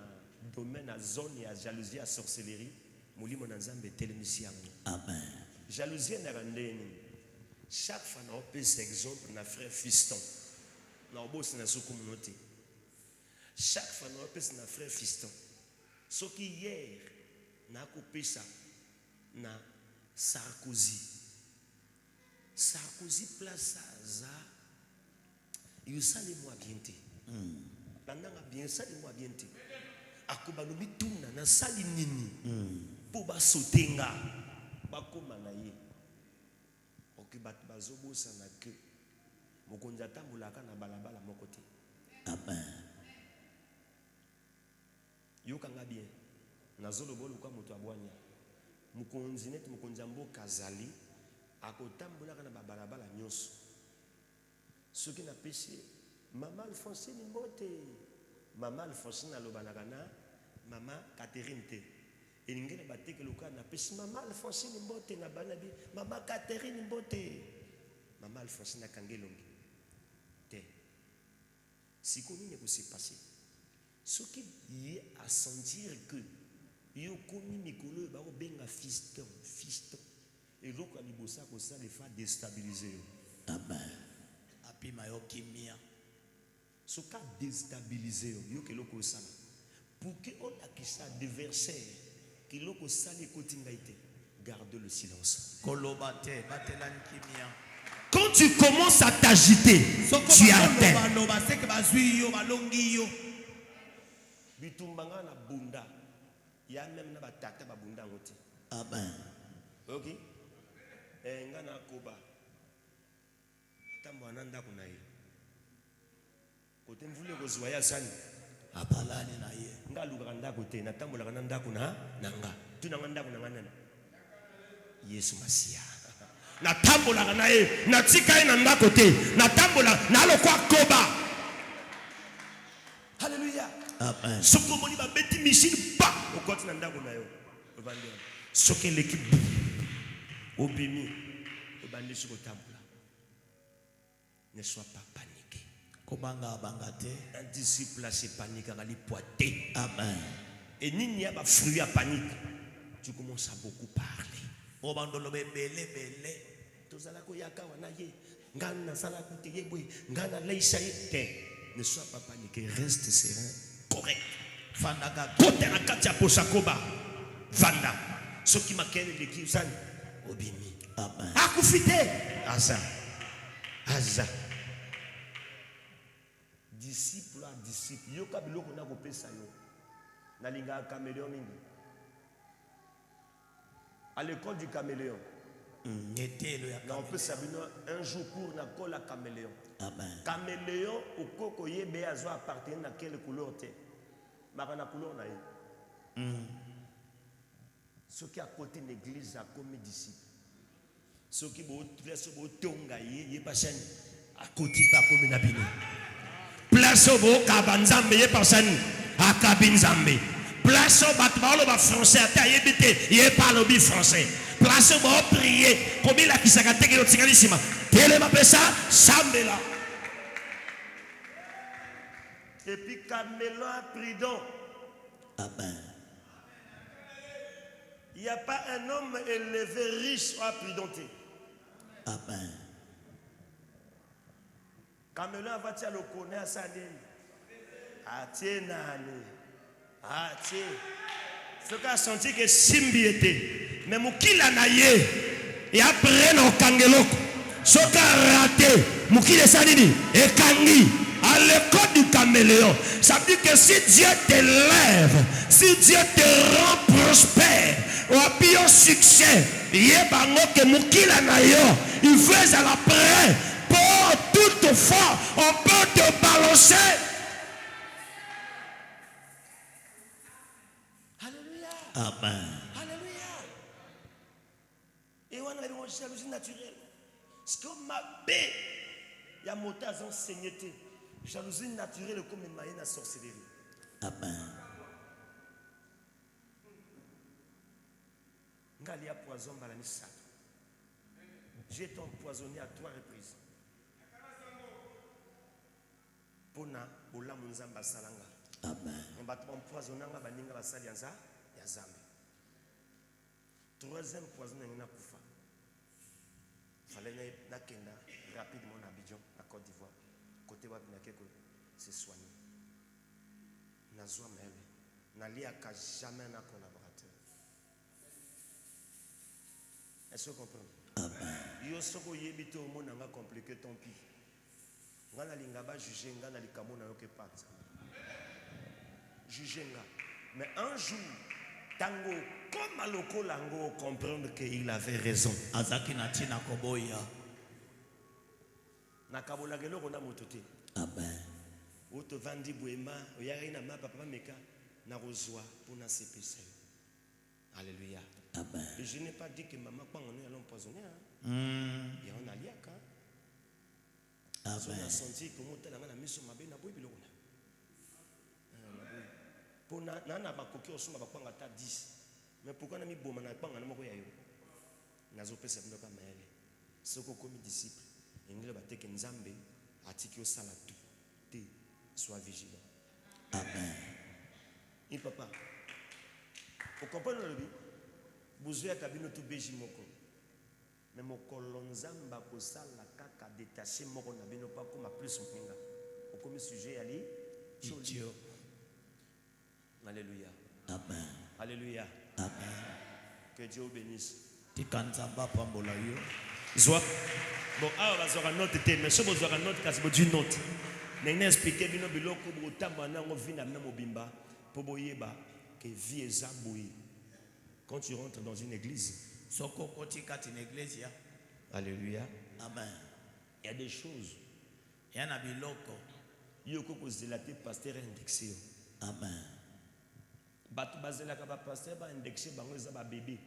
S1: domaine à zone et à jalousie à sorcellerie, mouli mon ensemble est télémission.
S2: Amen.
S1: Jalousie n'a rien. Chaque fois qu'on peut cet exemple na frère fiston. Na boss na sous communauté. Chaque fois qu'on peut na frère fiston. Ce qui hier na coupé ça na Sarkozy. Sarkozy place ça. Il sale moi bien té. Nanga bien sale moi bien té. Akoba lobi tuna na sali nini. Po ba sotenga. Ba koma na ye. Oki bat bazobo sana ke. Mokonza tambulaka na balabala moko te.
S2: Amen.
S1: Yokanga bien. Nazolo bolo kwa moto abwanya. Mokonzi net mokonza mboka zali akotambulaka na balabala nyonso. Ce qui n'a péché, maman Alphonsine Mbote, maman Alphonsine Alobanagana, maman Catherine Te. Et l'ingé n'a batté que le cas n'a péché, maman Alphonsine Mbote n'a banabi, maman Catherine Mbote, maman Alphonsine a kangelongi. Te. Si qu'on y est aussi passé, ce qui est à sentir que yo komi mikolo ba ko benga fiston. Et donc à libosa ko ça les fa déstabiliser.
S2: Amen. Api mayo kimia.
S1: Ce qui a déstabilisé, pour que on a qui ça déverser, qui l'on sali kotingaïté, garde le silence. Quand tu commences à t'agiter, tu es à terre. Bitumbanga na bunda, il y a même na batata ba bunda ngoti.
S2: Amen.
S1: Ok. Ngana koba. Tambo ananda kuna ye. Kote mvule kozwaya sani.
S2: Apalani na ye.
S1: Nga luganda kote na tambo la kananda kuna nanga. Tu nanganda kuna ngana. Yesu Masia. Na tambo la kana ye, na tika ye nanda kote, na tambo la na lokwa koba. Alléluia.
S2: Amen.
S1: Soko moni ba beti machine pa au côté nanda kuna yo. Ovande. Soke l'équipe obimi obande soko tambo. Ne sois pas paniqué. Un disciple a ses paniques à poité.
S2: Amen.
S1: Et n'y a pas fruit à panique. Tu commences à beaucoup parler. Ne sois pas paniqué, reste serein, correct. Côté la katia posakoba, vanda. Ce qui m'a qu'elle l'équipe san, obimi.
S2: Amen.
S1: Akufite, aza. Aza. Disciple à disciple. Yo kabilo kona kopesa yo. Na linga caméléon mingi. À l'école du caméléon. On peut savoir un jour pour na kola caméléon.
S2: Amen.
S1: Caméléon au koko yebe azo appartenir à quelle couleur te. Marana couleur na ye. Ceux qui à côté de l'église a comme disciple. Ceux qui vont tonga ye pas chaîne à côté pas comme nabino. Place au beau kabanzambe ye personne à kabinzambe. Place au batbalo ba français à yebite ye parle bi français. Place au beau prier comme il a qui s'agate que l'autre sigalissima. Télé ma pesa sambela. Et puis Camélon a pris donc.
S2: Amen.
S1: Il n'y a pas un homme élevé riche ou appridonté.
S2: Amen.
S1: Camélon va t il le connaître à sa ligne. Atie nani. Atie. Ce qui a senti que Simbi était. Mais Moukila naye. Et après, non, Kangeloko. Ce qui a raté. Moukila Sanini. Et Kangi. À l'école du caméléon. Ça veut dire que si Dieu t'élève, si Dieu te rend prospère, ou à pire succès, il fait à la prière. Pour toutefois, on peut te balancer. Alléluia.
S2: Amen.
S1: Alléluia. Et on a une jalousie naturelle. Ce qu'on m'a bé, il y a mon tas enseigné. Jalousie naturelle comme une maïna sorcellerie.
S2: Amen.
S1: Ngalia poison balani sac. J'ai été empoisonné à 3 reprises. Pona ola munzamba salanga.
S2: Amen.
S1: On va empoisonner nga baninga basali ya Zambe. 3e poison na kufa. Fallait na kenda rapidement à Abidjan, à Côte d'Ivoire. Côté wapi na keko c'est soigné. Nazwa mele. Nalia ka jamais na collaborateur. Est-ce que vous comprenez?
S2: Amen.
S1: Yo soko yebito mo nanga compliqué ton pi. Ngana linga ba juger ngana likamo na yo ke pat. Juger nga. Mais un jour tango comme aloko lango comprendre qu'il avait raison.
S2: Azaki na tina koboya.
S1: Nakabola gelo kona motote.
S2: Amen.
S1: Oto vandi boema, oyari na ma papa meka na rozwa pour na CPC. Alléluia.
S2: Amen.
S1: Et je n'ai pas dit que maman pas on est allé empoisonner. Il y a un aliaka.
S2: Amen.
S1: On a senti que mon tel a mis sur ma benne à boire bilona. Pour na ba koki osuma ba kwanga ta 10. Mais pourquoi na mi boma na kwanga na moko ya yo? Nazo pesa ndoka maele. Soko comme disciple. Engile ba teke nzambe atiki osala tout. Te sois vigilant.
S2: Amen.
S1: Et papa. Vous comprenez le but? Vous avez kabino tout beji moko. Mais mon kolonzamba ko sala kaka détaché moko na bino pas comme plus mpenga. Comme sujet ali. Alléluia.
S2: Amen.
S1: Alléluia.
S2: Amen.
S1: Que Dieu vous bénisse.
S2: Tikanzamba pambola yo.
S1: Soit bon, ah, on va note, mais si vous avez une note, c'est une note. Nous expliqué bino biloko botamba na ngo vina na mobimba pour boyeba que vie est zaboué. Quand tu rentres dans une église,
S2: Soko koti kati na iglesia.
S1: alléluia.
S2: Amen.
S1: Il y a des choses.
S2: Yana biloko.
S1: Yoko ko zelate pasteur indexé.
S2: Amen.
S1: Batu bazela ka pasteur ba indexé bango za ba bébé.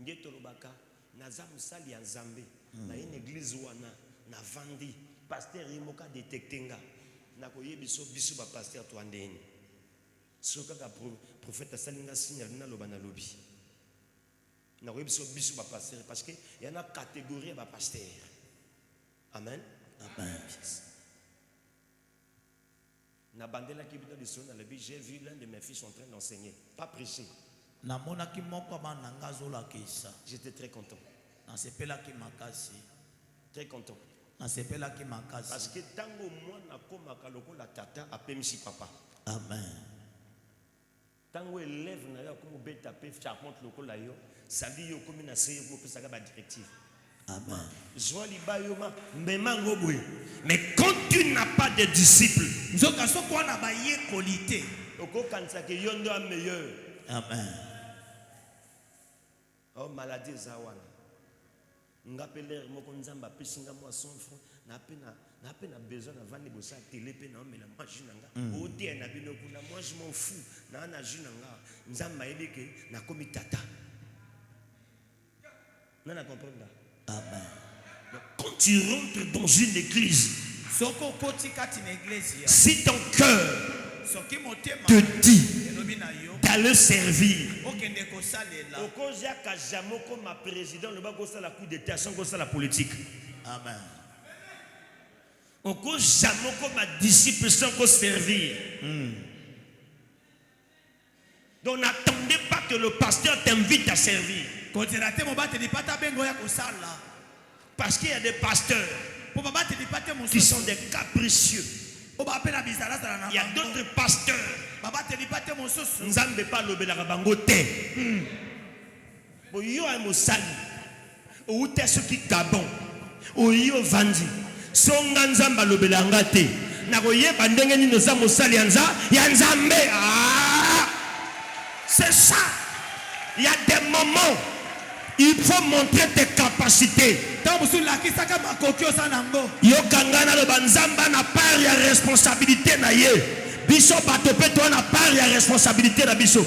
S1: Ngeto lobaka naza musali ya Nzambe na une église wana na vandi pasteur yimoka détectenga na koyebiso biso ba pasteur to andeni. Soka ka prophète salinga signal na loba na lobi. Na koyebiso biso ba pasteur parce que il y a une catégorie ba pasteur. Amen.
S2: Amen.
S1: Na bandela ki bino liso na lobi, j'ai vu l'un de mes fils en train d'enseigner, pas prêcher.
S2: Namonaki moko bananga zolakisa.
S1: J'étais très content.
S2: Nasepelaki makasi.
S1: Très content.
S2: Nasepelaki makasi.
S1: Parce que tango mwana komaka lokola tata apemisi papa.
S2: Amen.
S1: Tango élève na yo comme beta pe charpente lokola yo, sali yo comme na seye ko pesaka ba directive.
S2: Amen.
S1: Joie libayoma mbemango boy. Mais quand tu n'as pas de disciples,
S2: Nzoka soko wana ba ye qualité.
S1: oko kanisa ke yo ndo meilleur.
S2: Amen.
S1: Oh maladie zawana. Ngapelere moko nzamba pesinga moi son front na pena besoin na vandi bosa télé pe na mela maji nanga. O tie na bino kuna moi je m'en fous na ji nanga. Nzamba ebeke na komi tata. Nana comprendre.
S2: Amen.
S1: Donc, quand tu rentres dans une église,
S2: Soko koti kati na iglesia.
S1: si ton cœur
S2: Soki motema
S1: te dit
S2: elobi na yo.
S1: d'aller servir,
S2: Okende kosalela.
S1: okoja kajamo comme ma président le bako ça la coup d'état sans que ça la politique.
S2: Amen.
S1: Okoja comme ma disciple sans que servir. Donc n'attendez pas que le pasteur t'invite à servir.
S2: Kotirate mo bate dipata bengo ya kosala.
S1: Parce qu'il y a des pasteurs
S2: Po babate dipate mo
S1: qui sont des capricieux.
S2: O ba pena bizala sala na.
S1: Il y a d'autres pasteurs.
S2: Babate dipate mo soso.
S1: Nzambe pa lobela bango te. Bo yo a mosali. O te soki Gabon. O yo vandi. Songa nzamba lobela ngate. Na koyeba ndenge nini za mosali ya Nzambe. Ah! C'est ça. Il y a des moments il faut montrer tes capacités. Yo kangana le banzamba na part ya responsabilité na ye. Biso bato pe to na part ya responsabilité na biso.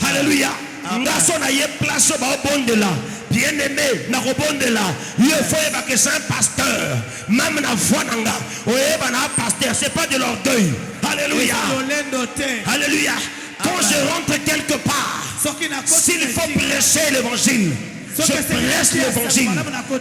S1: Alléluia. Ngaso na ye place ba obondela. Bien-aimé na obondela. Yo faut que c'est un pasteur. Même na voix nanga. Oyeba na pasteur, c'est pas de l'orgueil. Alléluia. Alléluia. Quand je rentre quelque part, s'il faut prêcher l'évangile, je prêche l'évangile.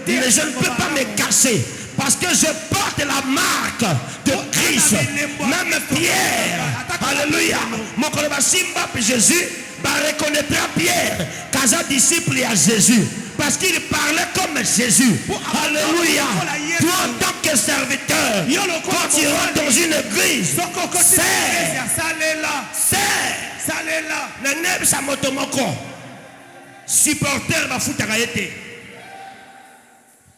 S1: Mais je ne peux pas me casser parce que je porte la marque de Christ. Même Pierre, alléluia, mon collègue Simba Jésus reconnaîtra Pierre comme un disciple à Jésus parce qu'il parlait comme Jésus. Alléluia. Toi en tant que serviteur, quand tu rentres dans une église, Salela, le neb sa motomoko. Supporter va foutre à été.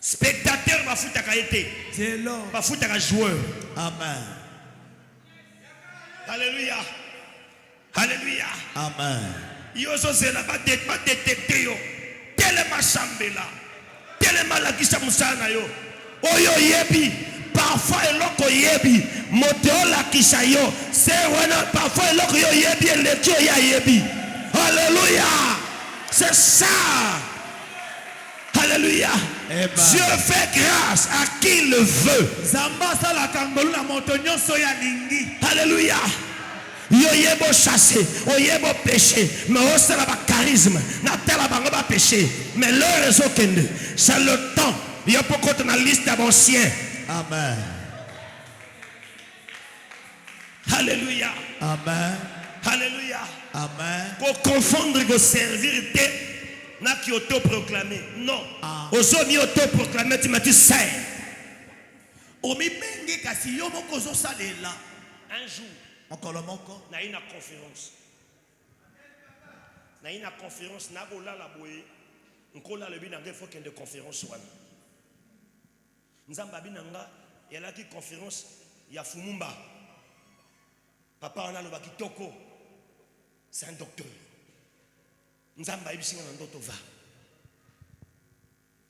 S1: Spectateur va foutre à été. Va foutre à joueur.
S2: Amen.
S1: Alléluia. Alléluia.
S2: Amen.
S1: Yo so c'est là pas détecter yo. Tellement chambela. Tellement la kisa musana yo. Oyo yebi. Parfois eloko yebi. Moteo la kisa yo. C'est vraiment parfois eloko yo yebi le tio ya yebi. Alléluia. C'est ça. Alléluia. Dieu fait grâce à qui il le veut. Alléluia. Yo yebo chasser, oyebo péché, mais aussi la charisme, na tela bango ba péché, mais le réseau kende, c'est le temps. Il y a beaucoup de la liste d'anciens.
S2: Amen.
S1: Alléluia.
S2: Amen.
S1: Alléluia.
S2: Amen.
S1: Pour confondre que servir n'a qui auto-proclamé. Non. Aux hommes auto-proclamé, tu m'as dit sers.
S2: omibenge kasi yo moko zosalela.
S1: Un jour,
S2: Mokolo moko
S1: na une conférence. Na une conférence na bola la boye. Nkola le binanga faut qu'il y ait de conférence wana. Nzamba binanga yala ki conférence ya Fumumba. Papa on a le bakitoko. C'est un docteur. Nzamba ibisinga na ndoto va.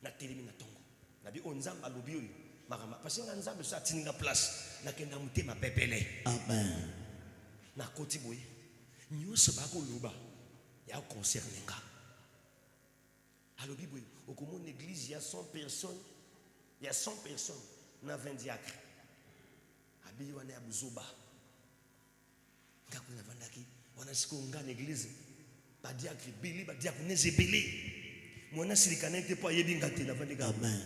S1: Na telemi na tongo. Na bi onzamba lobi oyo. Marama parce que nzamba so atinga place na kenda mutema pepele.
S2: Amen.
S1: Na koti boye. Nyuso bako loba. Ya concerné nga. Alors Bible, au commun église, il y a 100 personnes. Il y a 100 personnes. On a 20 diacres. Abi wana ya buzoba. Ngakuna vandaki. Wana sikonga l'église. Ba diacre beli, ba diaconesse beli. Mwana silikana te po yebi ngate na vandika.
S2: Amen.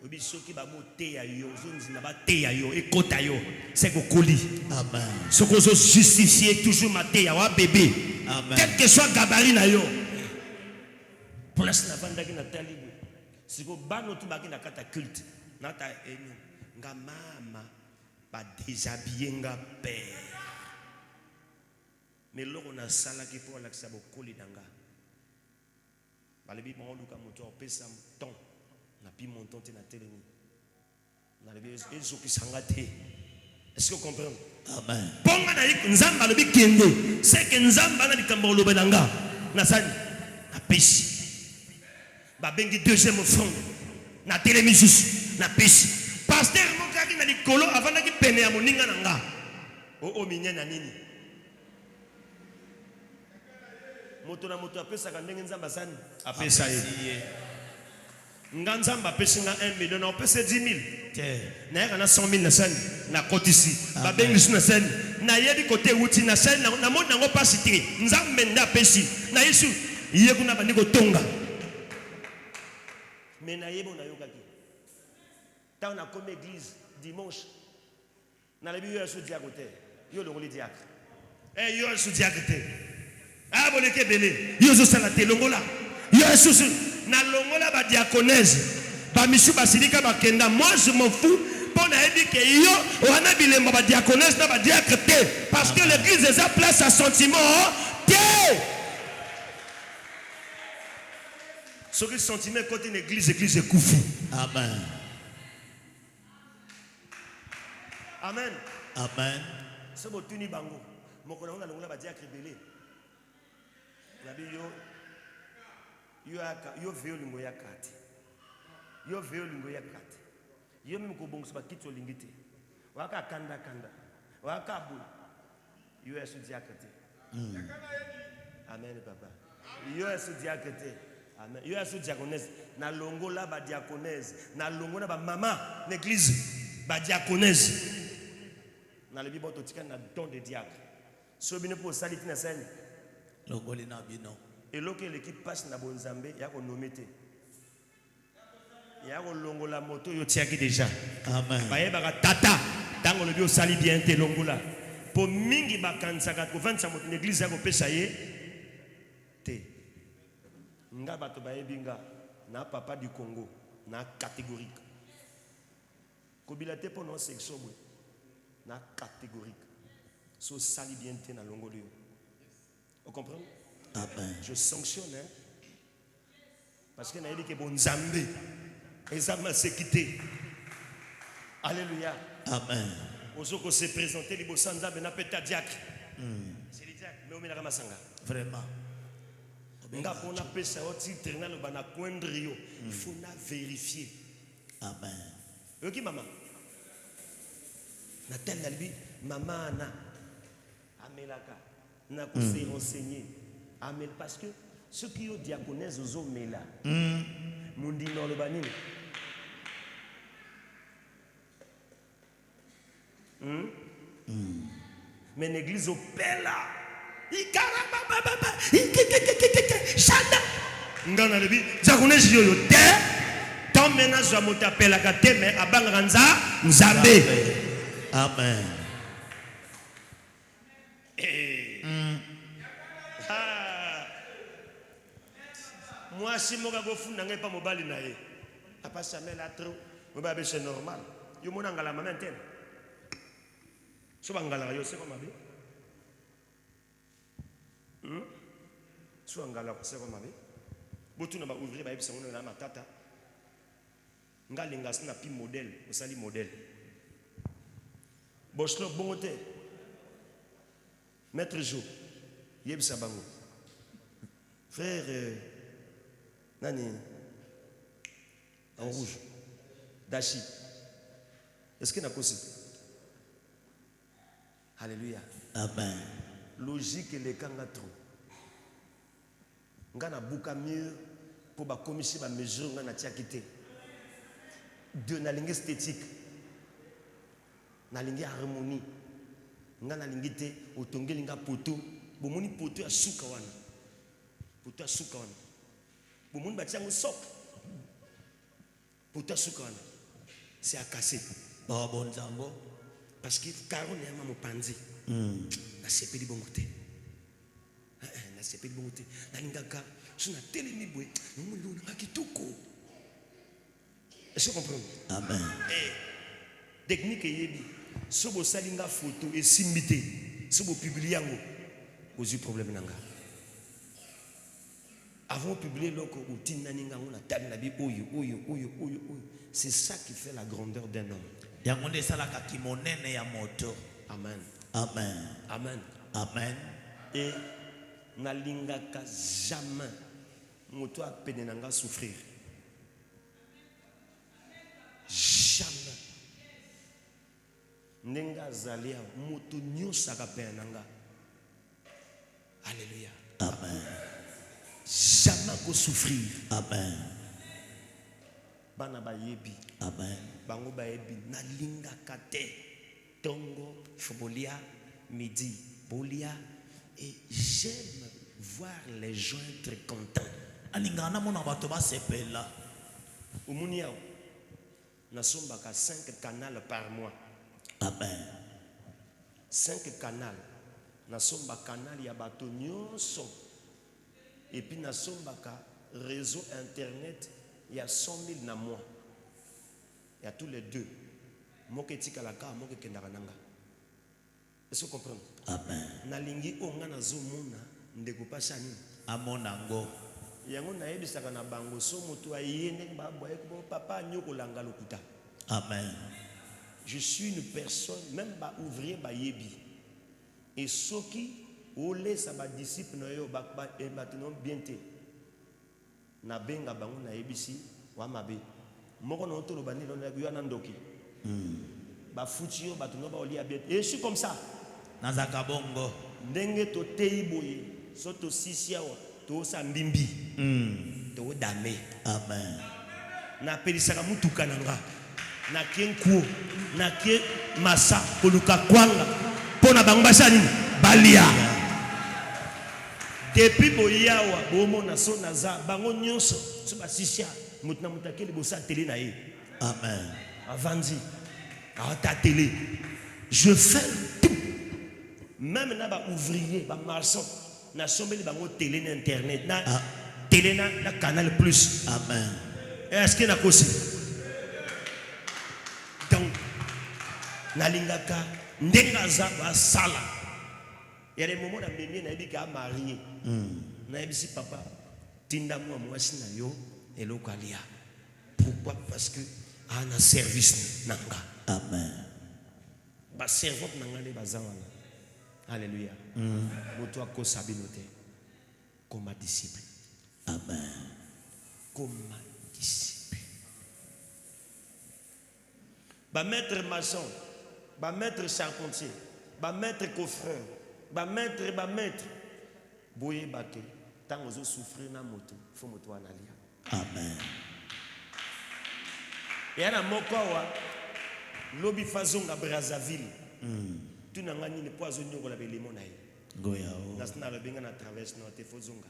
S1: Obi soki ba moté ya yo, zonzi na ba té ya yo, ekota yo. C'est ko koli.
S2: Amen.
S1: Soko zo justifier toujours maté ya wa bébé.
S2: Amen.
S1: Quel que soit gabarit na yo. Place na vandaki na talibu. Siko bano tu baki na kata culte. Nata enu nga mama ba déshabiller nga père. Mais loko na sala ki pour lakisa bokoli danga. Balebi mo luka moto opesa ton na pi monton te na teleni. Na lebi ezo ki sangate. Est-ce que vous comprenez?
S2: Amen.
S1: Ponga na yik nzamba lebi kende. C'est que nzamba na likambo lobe danga. Na sani na pesi. Ba bengi deuxième offrande. Na telemi juste na pesi. Pasteur mokaki na likolo avant ki pene ya moninga nanga. O minye na nini? Moto na moto apesa ka ndenge nzamba sani apesa ye. Nga nzamba apesi nga 1 million na opesa 10 000. Na yaka na 100 000 na sani na kotisi. Ba bengi su na sani. Na yebi kote wuti na sani na mona nango pasi te. Nzambe nda apesi. Na yesu iye kuna bandi ko tonga. Mais na yebo na yokaki. Tant na comme église dimanche. Na lebi yo so diakote. Yo le rôle diacre. Eh yo so diakote. Ah boleke belé. Yo so sala te longola. Yo so na longola ba diaconese. Ba misu basilika ba kenda. Moi je m'en fous. Pour na dit que yo wana bilemba ba diaconese na ba diacre te parce que l'église est sa place à sentiment te. Ce qui sentiment côté une église est couvert.
S2: Amen.
S1: Amen.
S2: Amen.
S1: C'est bon tuni bango. Mon collègue on a longola ba diacre belé. Nabi yo veo lingo ya kati. Yo veo lingo ya kati. Yo même ko bongo ba kitso lingite. Waka kanda. Waka bu. Yo esu diakete. Amen papa. Yo esu diakete. Amen. Yo esu diaconesse. Na longola ba diaconesse. Na longola ba mama l'église ba diaconesse. Na le bibo to tika na don de diacre. So bine pour saliti na scène.
S2: Longoli na bino.
S1: Et lorsque l'équipe passe na bonzambe, ya ko nomete. Ya ko longola moto yo tiaki déjà.
S2: Amen.
S1: Baye baka tata, tango le bio sali bien te longola. Po mingi bakansa ka ko 25 moto l'église ya ko pesa ye te. Nga bato baye binga na papa du Congo na catégorique. Ko bilate pour non section na catégorique. So sali bien te na longolo yo. Vous comprenez?
S2: Amen.
S1: Je sanctionne, hein? Parce qu'il y a dit que bon Zambé, et Zambé s'est quitté. Alléluia.
S2: Amen.
S1: Ozoko s'est présenté, les bossans Zambé n'a pas été diacre. C'est les diacres, mais on est ramasanga.
S2: Vraiment.
S1: Nga pour na pesa oti terna le bana coindrio. Il faut na vérifier.
S2: Amen.
S1: Ok maman. Na tel nalbi maman na amelaka. Na ko se renseigner. Amen parce que ceux qui ont diaconesse aux hommes là. Mundi no le banini. Mais l'église au père là. Chanda. Ngana lebi diaconesse yo yo te. Tant maintenant je monte appel à kate mais abanga nzambe.
S2: Amen.
S1: Moi, si je suis pas mobile, papa Samuel a trop. C'est normal. Yo mona ngala maman tel. So bangala yo c'est comme abi. So ngala c'est comme abi. Botu na ba ouvrir ba yebisa ngona na matata. Ngalinga sina pi modèle, osali modèle. Bochlo bongote. Maître Jo. Yebisa bango. Frère Nani en rouge. Dashi. Est-ce qu'il y a possible? Alléluia.
S2: Amen.
S1: Logique les kangatro. Ngana buka mieux pour ba commisser ba mesure ngana tiakité. De na lingue esthétique. Na lingue harmonie. Ngana lingue te otongelinga poto. Bomoni poto ya suka wana. Poto ya suka wana. Bomoni batiango sok. Poto ya suka wana. C'est à casser.
S2: Bon zango.
S1: Parce que Caron est un mopanzi. La CP de bon côté. La CP de bon côté. La lingaka. Je suis télé miboué. Nous nous n'avons pas tout. Est-ce que vous comprenez?
S2: Amen.
S1: Technique yebi. Si vous salinga photo et simité. Si vous publiez yango. Vous avez problème nanga. Avant de publier l'oko ou tinaninga on a tani nabi oyo. C'est ça qui fait la grandeur d'un homme.
S2: Yangonde salaka kimonene ya moto.
S1: Amen.
S2: Amen.
S1: Amen.
S2: Amen.
S1: Et nalingaka jamais moto a peine nanga souffrir. Jamais. Nenga zalia moto nyosa ka peine nanga. Alléluia.
S2: Amen.
S1: Jamais ko souffrir.
S2: Amen.
S1: Bana ba yebi.
S2: Amen.
S1: Bango ba yebi nalingaka te. Tongo, Fobolia, midi, Bolia. Et j'aime voir les gens être contents.
S2: Alingana mona bato ba sepela.
S1: Omuniao, nous sommes à 5 canaux par mois.
S2: Amen.
S1: 5 canaux. Nous sommes à canal, il y a bateau nyonso. Et puis nous sommes à réseau internet, il y a 100 000 na mois. Il y a tous les deux. Est-ce que vous comprenez?
S2: Amen.
S1: Nalingi onga na zomona ndeko pasani.
S2: Amonango.
S1: Yango na yebisaka na bango so moto ayene ba boye ko papa nyoko langa lokuta.
S2: Amen.
S1: Je suis une personne même ba ouvrier ba yebi. Et soki ole sa ba disciple no yo ba maintenant bien te. Na benga bango na yebisi wa mabe. Moko na otolo bani lo na yo na ndoki. Ba futio ba tuno ba oli abet. Et je suis comme ça.
S2: Nazaka bongo.
S1: Ndenge to teiboye soto sisia to sa mbimbi. To dame.
S2: Amen.
S1: Na pelisaka mutuka nanga. Na kenkuo, na ke masa koluka kwanga. Pona bango basani balia. Depuis boyawa bomo na so naza bango nyonso so ba sisia mutna mutakeli bosa télé na ye.
S2: Amen.
S1: Avandi. À ta télé. Je fais tout. Même na ba ouvrier, ba marchand, na sombeli bango télé na internet, na télé na canal plus.
S2: Amen.
S1: Est-ce que na kosi? Donc na lingaka ndenga za ba sala. Il y a des moments na mbemie na yebika marié. Na yebisi papa tinda moi mwasi na yo eloko alia. Pourquoi? Parce que ana service nanga.
S2: Amen.
S1: Ba servante nangale bazangana. Alléluia. Moto ko sabinote comme disciple.
S2: Amen.
S1: Comme disciple. Ba maître maçon, ba maître charpentier, ba maître coffreur, ba maître boye baké tant ozo souffrir na moto, faut moto analia.
S2: Amen.
S1: Et na mokowa lobi fazonga Brazzaville. Tu n'as pas ni le poison ni le bélémon naï.
S2: Goyao.
S1: Nasna le benga na traverse na te fozonga.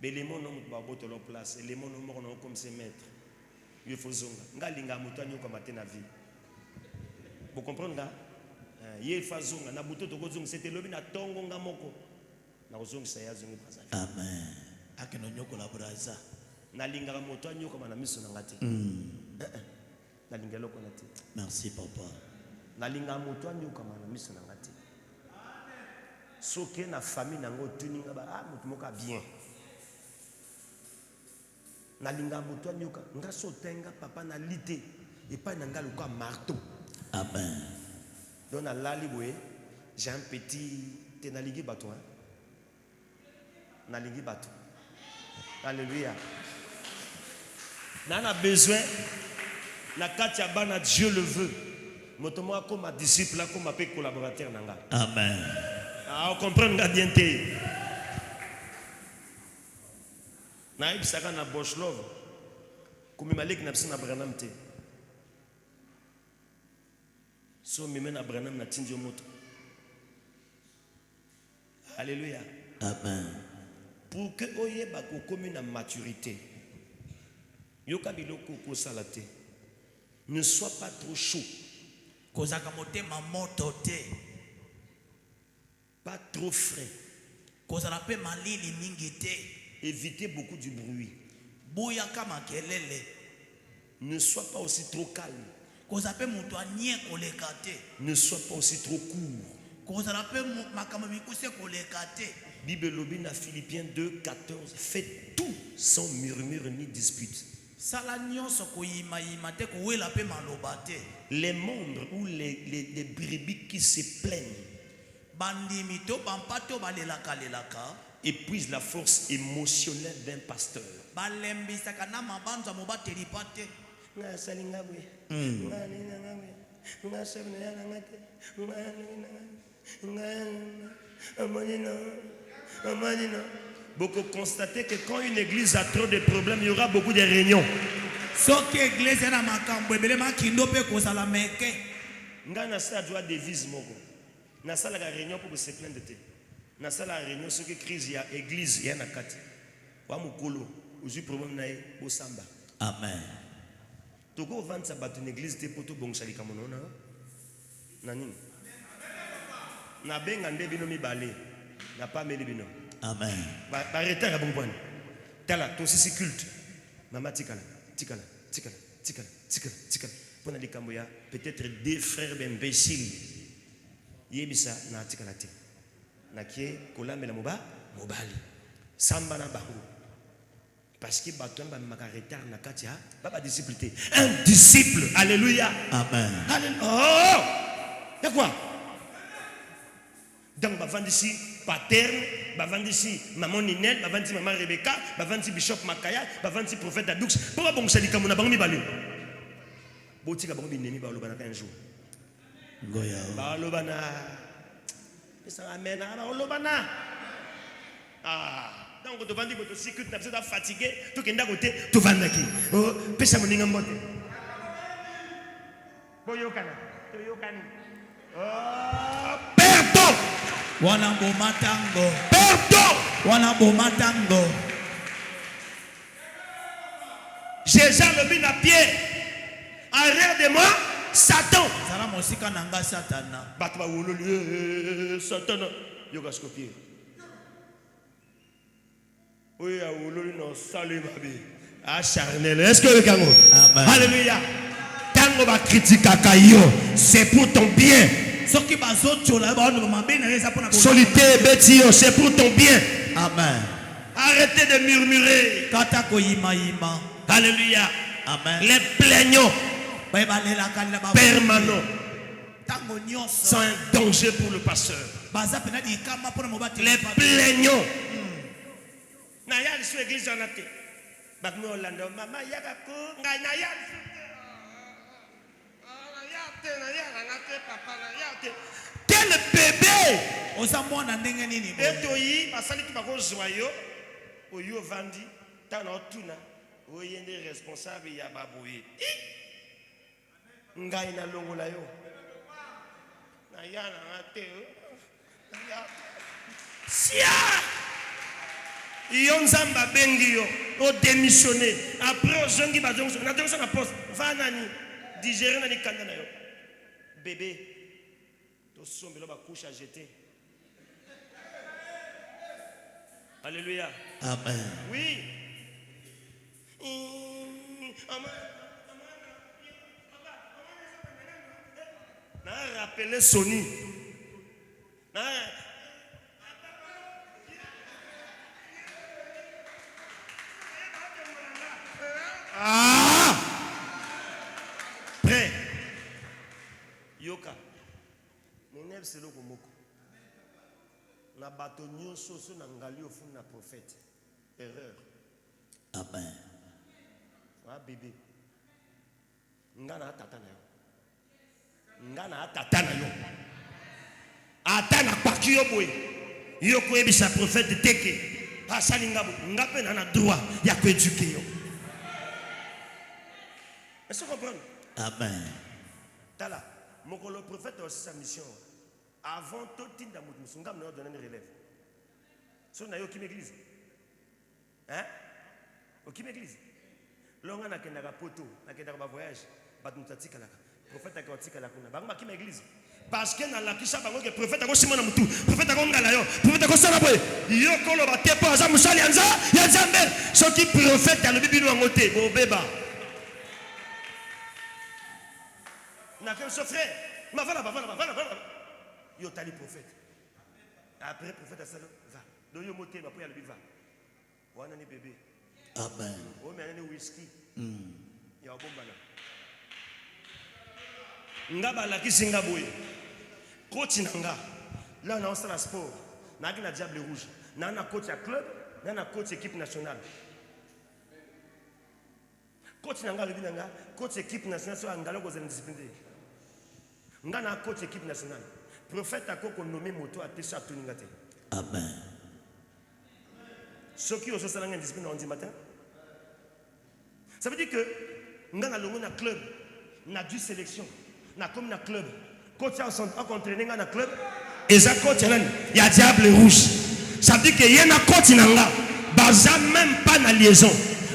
S1: Bélémon no mutba boto lo place. Bélémon no moko no comme ses maîtres. Il fozonga. Ngalinga muto anyo comme matin na vie. Vous comprenez là? Yé fazonga na buto to kozonga c'était lobi na tongo nga moko. Na kozonga sa ya zongi Brazzaville.
S2: Amen. Akeno nyoko la braza.
S1: Na linga moto anyo comme na miso na ngati.
S2: Merci, papa.
S1: Nalinga moto andi ukamana miso na ngati. Soke na famille nango tuninga ba ah moto moka bien. Nalinga moto andi uka nga sotenga papa na lité et pas nanga luka marteau.
S2: Amen.
S1: Donc na lali boye, j'ai un petit tenaligi bateau hein. Nalingi bateau. Alléluia. Nana besoin na katia bana Dieu le veut. Motomo comme ma disciple comme ma collaborateur nanga.
S2: Amen.
S1: Ah, on comprend nga bien te. Na ibisaka na Boshlov. Comme malek na psina Branham te. So mime na Branham na tindio moto. Alléluia.
S2: Amen.
S1: Pour que oye ba ko komi na maturité. Yoka biloko ko salate. Ne sois pas trop chaud.
S2: Kozaka motema moto te.
S1: Pas trop frais.
S2: Kozala pe malili mingi te.
S1: Évitez beaucoup du bruit.
S2: Buya kama kelele.
S1: Ne sois pas aussi trop calme.
S2: Kozala pe mutu anye koleka te.
S1: Ne sois pas aussi trop court.
S2: Kozala pe makambo mikuse koleka te.
S1: Bible lobi na Philippiens 2:14. Faites tout sans murmure ni dispute.
S2: Sala nyonso koyima yima te kowela pe maloba te.
S1: Les membres ou les brebis qui se plaignent
S2: Bandimi to bampato balelaka lelaka.
S1: épuisent la force émotionnelle d'un pasteur.
S2: Balembisaka na mabanza mobateli pate.
S1: Nga salinga bwe. Nga nina ngawe. Nga sabna yana ngate. Nga nina. Amanina. Beaucoup constater que quand une église a trop de problèmes, il y aura beaucoup de réunions.
S2: Soki église na makambo ebele makindo pe kozala meke.
S1: Nga na sa doit devise moko. Na sala la réunion pour se plaindre de. Na sala la réunion ce que crise ya église ya na kati. Wa mukolo, ozu problème na e bo samba.
S2: Amen.
S1: Toko vendre sa bato une église te poto bongsali kamono na. Nani? Na benga ndebi no mibale. Na pas meli bino.
S2: Amen.
S1: Ba retard ya bonbon. Tala to sisi culte. Mama tikala. Pour na likambo ya peut-être deux frères imbéciles. Yebisa na tikala te. Na kie kolambela mobali. Samba na bango. Parce que baton ba maka retard na katia, baba disciple te. Un disciple. Alléluia.
S2: Amen.
S1: Alléluia. Oh! Y'a quoi? Donc ba vendre ici paterne, ba vendre ici maman Ninel, ba vendre ici maman Rebecca, ba vendre ici bishop Makaya, ba vendre ici prophète Adoux. Pourquoi bon ça dit comme on a bango mi balé? Botika bango bi nemi ba lobana un jour.
S2: Goya.
S1: Ba lobana. Ça amène à lobana. Ah, donc tu vends que tu sais que tu es fatigué, tu es côté, tu vends qui? Oh, pesa moninga mbote. Boyokana, to yokani. Oh, perdon.
S2: Wana bomatango.
S1: Perdon.
S2: Wana bomatango.
S1: Jésus le mis à pied. Arrière de moi, Satan.
S2: Sala mosika nanga satana.
S1: Batba wololi Satan. Yoga scopier. Oui, à wololi no salut ma vie. Ah charnel. Est-ce que le kango?
S2: Amen.
S1: Alléluia. Tango ba critique akayo, c'est pour ton bien. Solitaire Betio, c'est pour ton bien.
S2: Amen.
S1: Arrêtez de murmurer. Alléluia.
S2: Amen.
S1: Les plaignants permanents sont un danger pour le pasteur. Les plaignants. Naya sur l'église en athée. Bakmo Orlando, maman yakako, naya. Quel bébé! Et toi, basali tu bako joyeux, oyo vandi, tana otuna, oyende responsable ya baboye. Ngai na longola yo. Na yana ngate. Sia! Yo nzamba bengi yo, o démissionné. Après ozongi bazongi, na donso na poste, va nani digérer nani kanda na yo. Bébé, to sombelo ba couche à jeter. Alléluia.
S2: Amen.
S1: Oui. n'a rappelé Sony. Prêt. Yoka. Mon élève c'est le Komoko. Na batonio soso na ngali au fond na prophète. Erreur.
S3: Amen.
S1: Ah bébé. Ngana tata na yo. Ngana tata na yo. Atana kwaki yo boy. Yo ko ebisa prophète teke. Pasali ngabo. Ngape na droit ya ko éduquer yo. Est-ce que vous comprenez?
S3: Amen.
S1: Tala, le prophète a aussi sa mission. Avant tout, il a donné une relève. Si on a eu aucune église. Hein? Aucune église. Là, on a un poteau, on a un voyage. Le prophète a dit qu'il église. Parce que dans la kisha bango que prophète a simona mutu prophète a ngala yo prophète a sala boy yo kolo ba te po za musali anza ya zambe so ki prophète a le bibino ngote bo beba na comme son frère ma voilà yo tali prophète après prophète a sala va do yo moté ba po ya le biva wana ni bébé
S3: amen
S1: o me ni whisky ya bombana ngaba la kisinga boy coach nanga là on a un sport na ki na diable rouge na coach à club na coach équipe nationale coach nanga le binanga coach équipe nationale so ngalo ko zela discipline ngana coach équipe nationale prophète akoko nommé moto a tesha tuninga te
S3: amen
S1: ce qui aussi ça la discipline on dit matin ça veut dire que ngana longo na club na du sélection na comme na club coach a entraîné na club et ça coach là il y a diable rouge ça veut dire que y a coach nanga baza même pas na liaison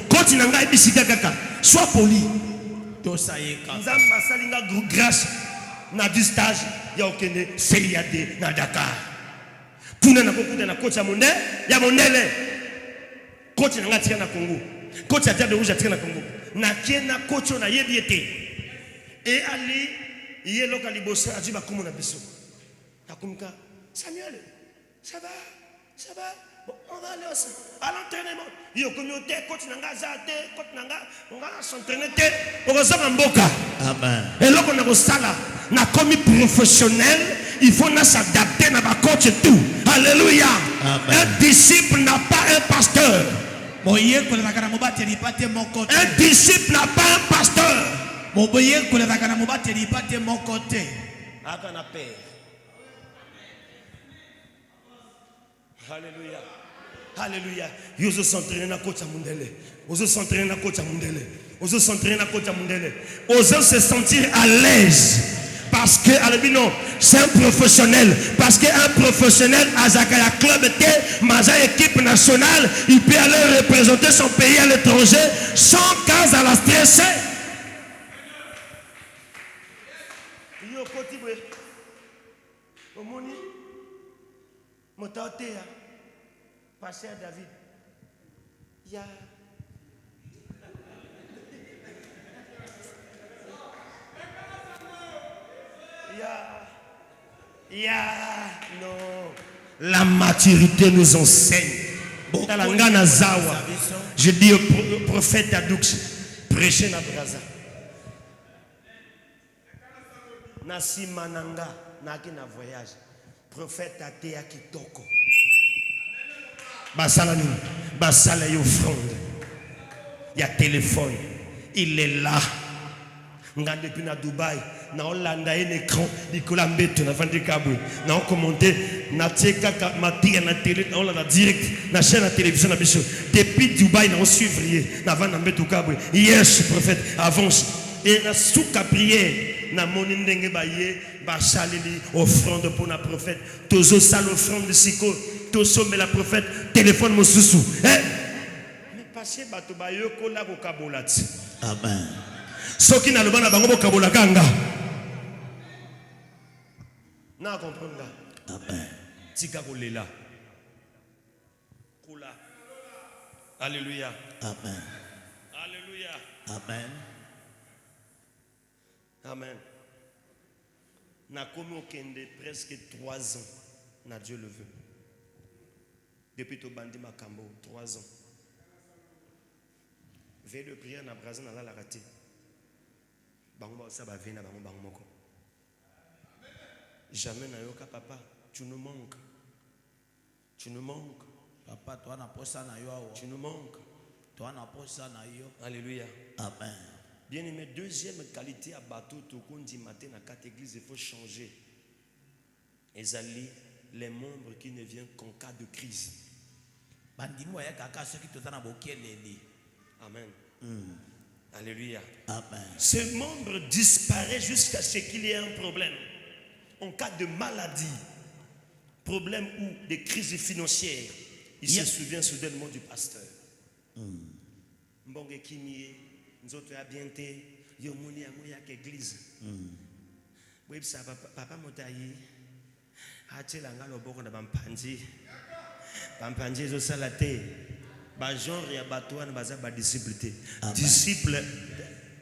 S1: coach nanga ebisika kaka soit poli
S2: to sayeka
S1: nzamba salinga grâce na du stage ya okende CIAD na Dakar kuna na kokuta na coach ya mondele coach nanga tika na Congo coach ya diable rouge tika na Congo na kiena coach na yebi ete et ali il loka liboso ajiba kumu na biso takumka Samuel ça va bon, on va aller à l'entraînement yo communauté coach nanga zate coach nanga on va s'entraîner on va s'en mboka
S3: amen
S1: et là on a ko sala na comme professionnel il faut s'adapter na ba coach tout alléluia un disciple n'a pas un pasteur
S2: un
S1: disciple n'a pas un pasteur alléluia alléluia yozo s'entraîner na coach mundele ozo s'entraîner na coach mundele ozo s'entraîner na coach mundele ozo se sentir à l'aise parce que albino c'est un professionnel parce que un professionnel azakaya club était maza équipe nationale il peut aller représenter son pays à l'étranger sans cause à la stresser yo kotibwe omoni motaotea passer David ya non la maturité nous enseigne je dis au prophète Adoux prêcher na braza na simananga na ki na voyage prophète atea kitoko basala nini basala yo offrande ya téléphone il est là nga depuis na Dubaï na Hollanda un écran Nicolas Mbeto na vandi kabwe na commenter na teka matia na télé na Hollanda direct na chaîne de télévision na biso depuis Dubaï na suivre na vandi Mbeto kabwe yes prophète avance et na souka prière na moni ndenge baye basaleli offrande pour na prophète tozo sal offrande siko tozo mais la prophète téléphone mosusu mais passer bato bayoko la ko kabolati
S3: amen
S1: soki na lobana bango bokabola kanga na comprendre
S3: amen
S1: tika kolela kula alléluia
S3: amen
S1: alléluia
S3: amen
S1: amen n'a commis aucun de presque 3 ans. Na Dieu le veut. Depuis tout bandi makambo, 3 ans. Veille de prière na brasin na la raté. Bango ça va venir bango bango moko. Jamais na yoka papa, tu nous manques. Tu nous manques.
S2: Papa toi na posa na yo.
S1: Tu nous manques.
S2: Toi na posa na yo.
S1: Alléluia.
S3: Amen.
S1: Bien aimé, deuxième qualité à bateau tout qu'on dit matin dans 4 églises, il faut changer. Et les membres qui ne viennent qu'en cas de crise. Amen. Alléluia.
S3: Amen.
S1: Ces membres disparaissent jusqu'à ce qu'il y ait un problème. En cas de maladie, problème ou de crise financière, il se souvient soudainement du pasteur. Mbonge kimie, nzoto ya biente, yo moni amoya l'église. Oui, ça papa motayi. Atilanga loboko na bampanzi. Bampanzi zo salate. Ba genre ya bato na baza ba disciple te. Disciple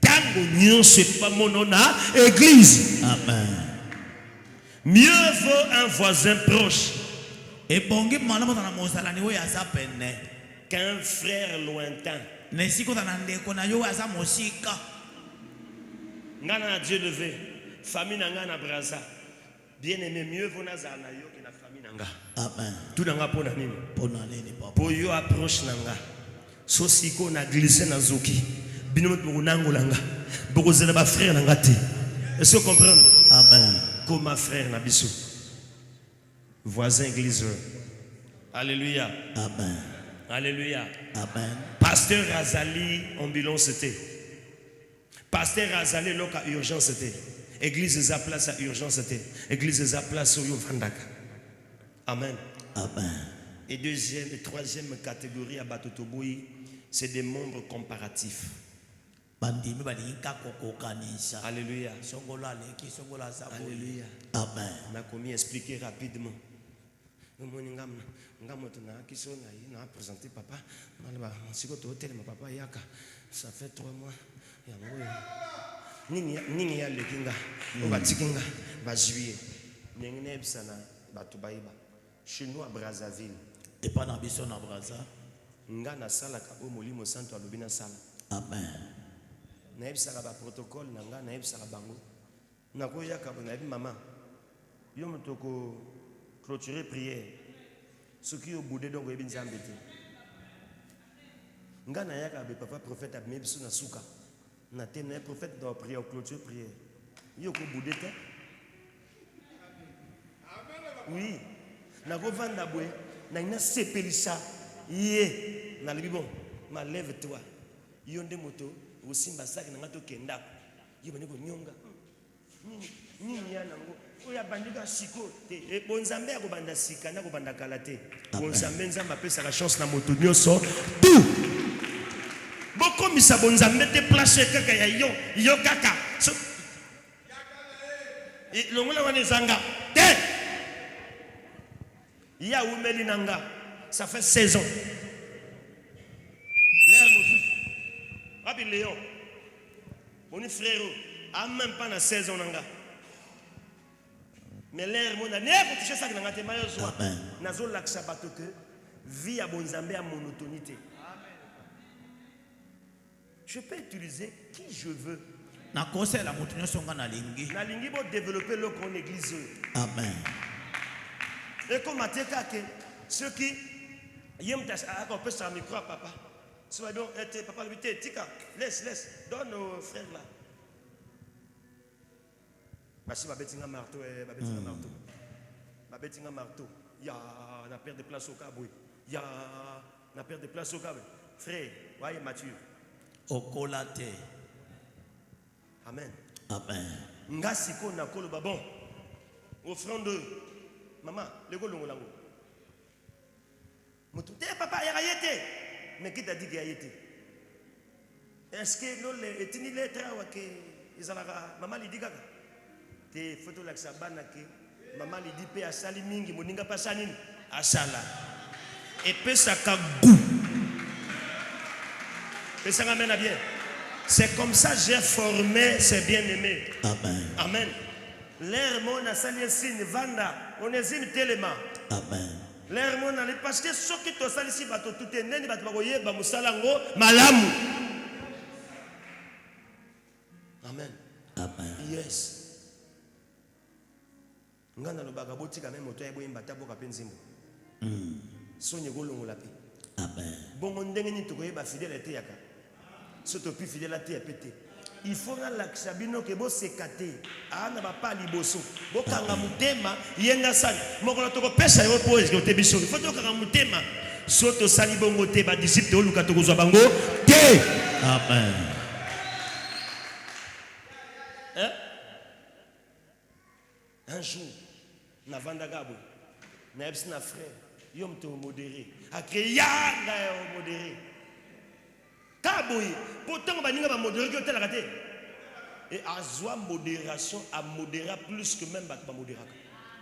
S1: tango nyonso pas monona église.
S3: Amen.
S1: Mieux vaut un voisin proche
S2: Et bongi malamu na mosala ni wo ya zapene.
S1: qu'un frère lointain.
S2: Nesiko na ndeko na yo aza mosika.
S1: Ngana Dieu levé. Famille nanga na braza. Bien aimé, mieux vaut nazala na yo que na famille nanga.
S3: Amen.
S1: Tout nanga pona nini?
S3: Pona nini papa?
S1: Po yo approche nanga. So siko na glissé na zoki. Bino mo nango langa. Boko zela ba frère nanga te. Est-ce que vous comprenez?
S3: Amen.
S1: Comme ma frère na biso. Voisin gliseur. Alléluia.
S3: Amen.
S1: Alléluia.
S3: Amen.
S1: Pasteur Razali, ambulance c'était. Pasteur Razali, loka urgence c'était. Église à place à urgence c'était. Église à place au Yovandaka. Amen.
S3: Amen.
S1: Et deuxième et troisième catégorie à Batotoboui, c'est des membres comparatifs.
S2: Bandimi balinga kokokanisa.
S1: Alléluia.
S2: Songola leki songola sabo.
S1: Alléluia.
S3: Amen.
S1: On a commis expliquer rapidement. On a présenté papa. Papa yaka. Ça fait 3 mois. Nini ya lekinga. Obatikinga. Ba juillet. Nengene bisana batubayiba. Chez nous à Brazzaville.
S2: Et pas na biso na Brazza.
S1: Nga na sala ka o molimo santo alobina sala.
S3: Amen.
S1: Na ebisaka ba protocole na nga na ebisaka bango. Na ko yaka na ebi maman. Yo mutoko clôturer prière. Ce qui au boudé donc ebi nzambe te. Nga na yaka be papa prophète abime biso na suka. Na te na prophète doit prier au clôture prière. Yo ko boudé te. Oui. Na ko vanda boy. Na ina sepelisa. Yé. Na lebi bon. Ma lève-toi. Yonde moto. Osimba saki na ngato kenda. Yo bani ko nyonga. Nini ya nango. Oya bandika siko te. E bonzambe ya ko banda sika na ko banda kalate. Bonzambe nzamba pesa la chance na moto nyonso. Tout. Boko misa bonzambe te place kaka ya yo kaka. So e longola wana zanga. Te. Ya umeli nanga. Ça fait 16 ans. L'air mosu. Rabi Léon. Mon frère, a même pas 16 ans nanga. Mais l'air mon année pour toucher ça que nanga te mayo soir. Nazo laksa bato que vie à bonzambe à monotonité. Je peux utiliser qui je veux.
S2: Na conseil la moto nyonso nga na lingi.
S1: Na lingi bo développer le con église.
S3: Amen.
S1: Et comme ateka que ceux qui yem tas a ko pesa micro à papa. Soit donc papa lui tika laisse donne aux frères là. Parce que babetinga marteau babetinga marteau. Ya na perd de place au caboué. Ya na perd de place au caboué. Frère, voyez mature.
S2: Okolate.
S1: Amen.
S3: Amen.
S1: Ngasi ko na kolo babon. Offrande maman, le golongo lango. Moto te papa ya yete. Mais qui t'a dit qu'il y a été? Est-ce que nous les etini les trawa que izalaka maman li dit kaka? Te photo la sabana que maman li dit pe asali mingi moninga pasanini asala. Et pe saka goût. Et ça ramène à bien. C'est comme ça que j'ai formé ces bien-aimés.
S3: Amen.
S1: Amen. L'air mon a sali signe vanda on ezime telema.
S3: Amen.
S1: L'air mon a parce que ce qui to sali si bato tout est neni bato bakoyeba musalango malamu. Amen.
S3: Amen.
S1: Yes. Ngana lo bagaboti quand même moto ya boyimba taboka penzimbo. Sonye golongola pe.
S3: Amen.
S1: Bongo ndenge ni tokoyeba fidélité yaka. Soto plus fidélité ya pété. Il faut que la sabino que bo sekate ana ba pa liboso bokanga mutema yenga sali mokolo toko pesa yo po eske te biso il faut to kanga mutema soto sali bongo te ba disciple to luka to kozwa bango te.
S3: Amen.
S1: Hein? Un jour na vanda gabo na ebsi na frère yom te modéré akreya na modéré kaboy pourtant baninga ba modéré que tel raté et azwa modération à modérer plus que même ba modérer.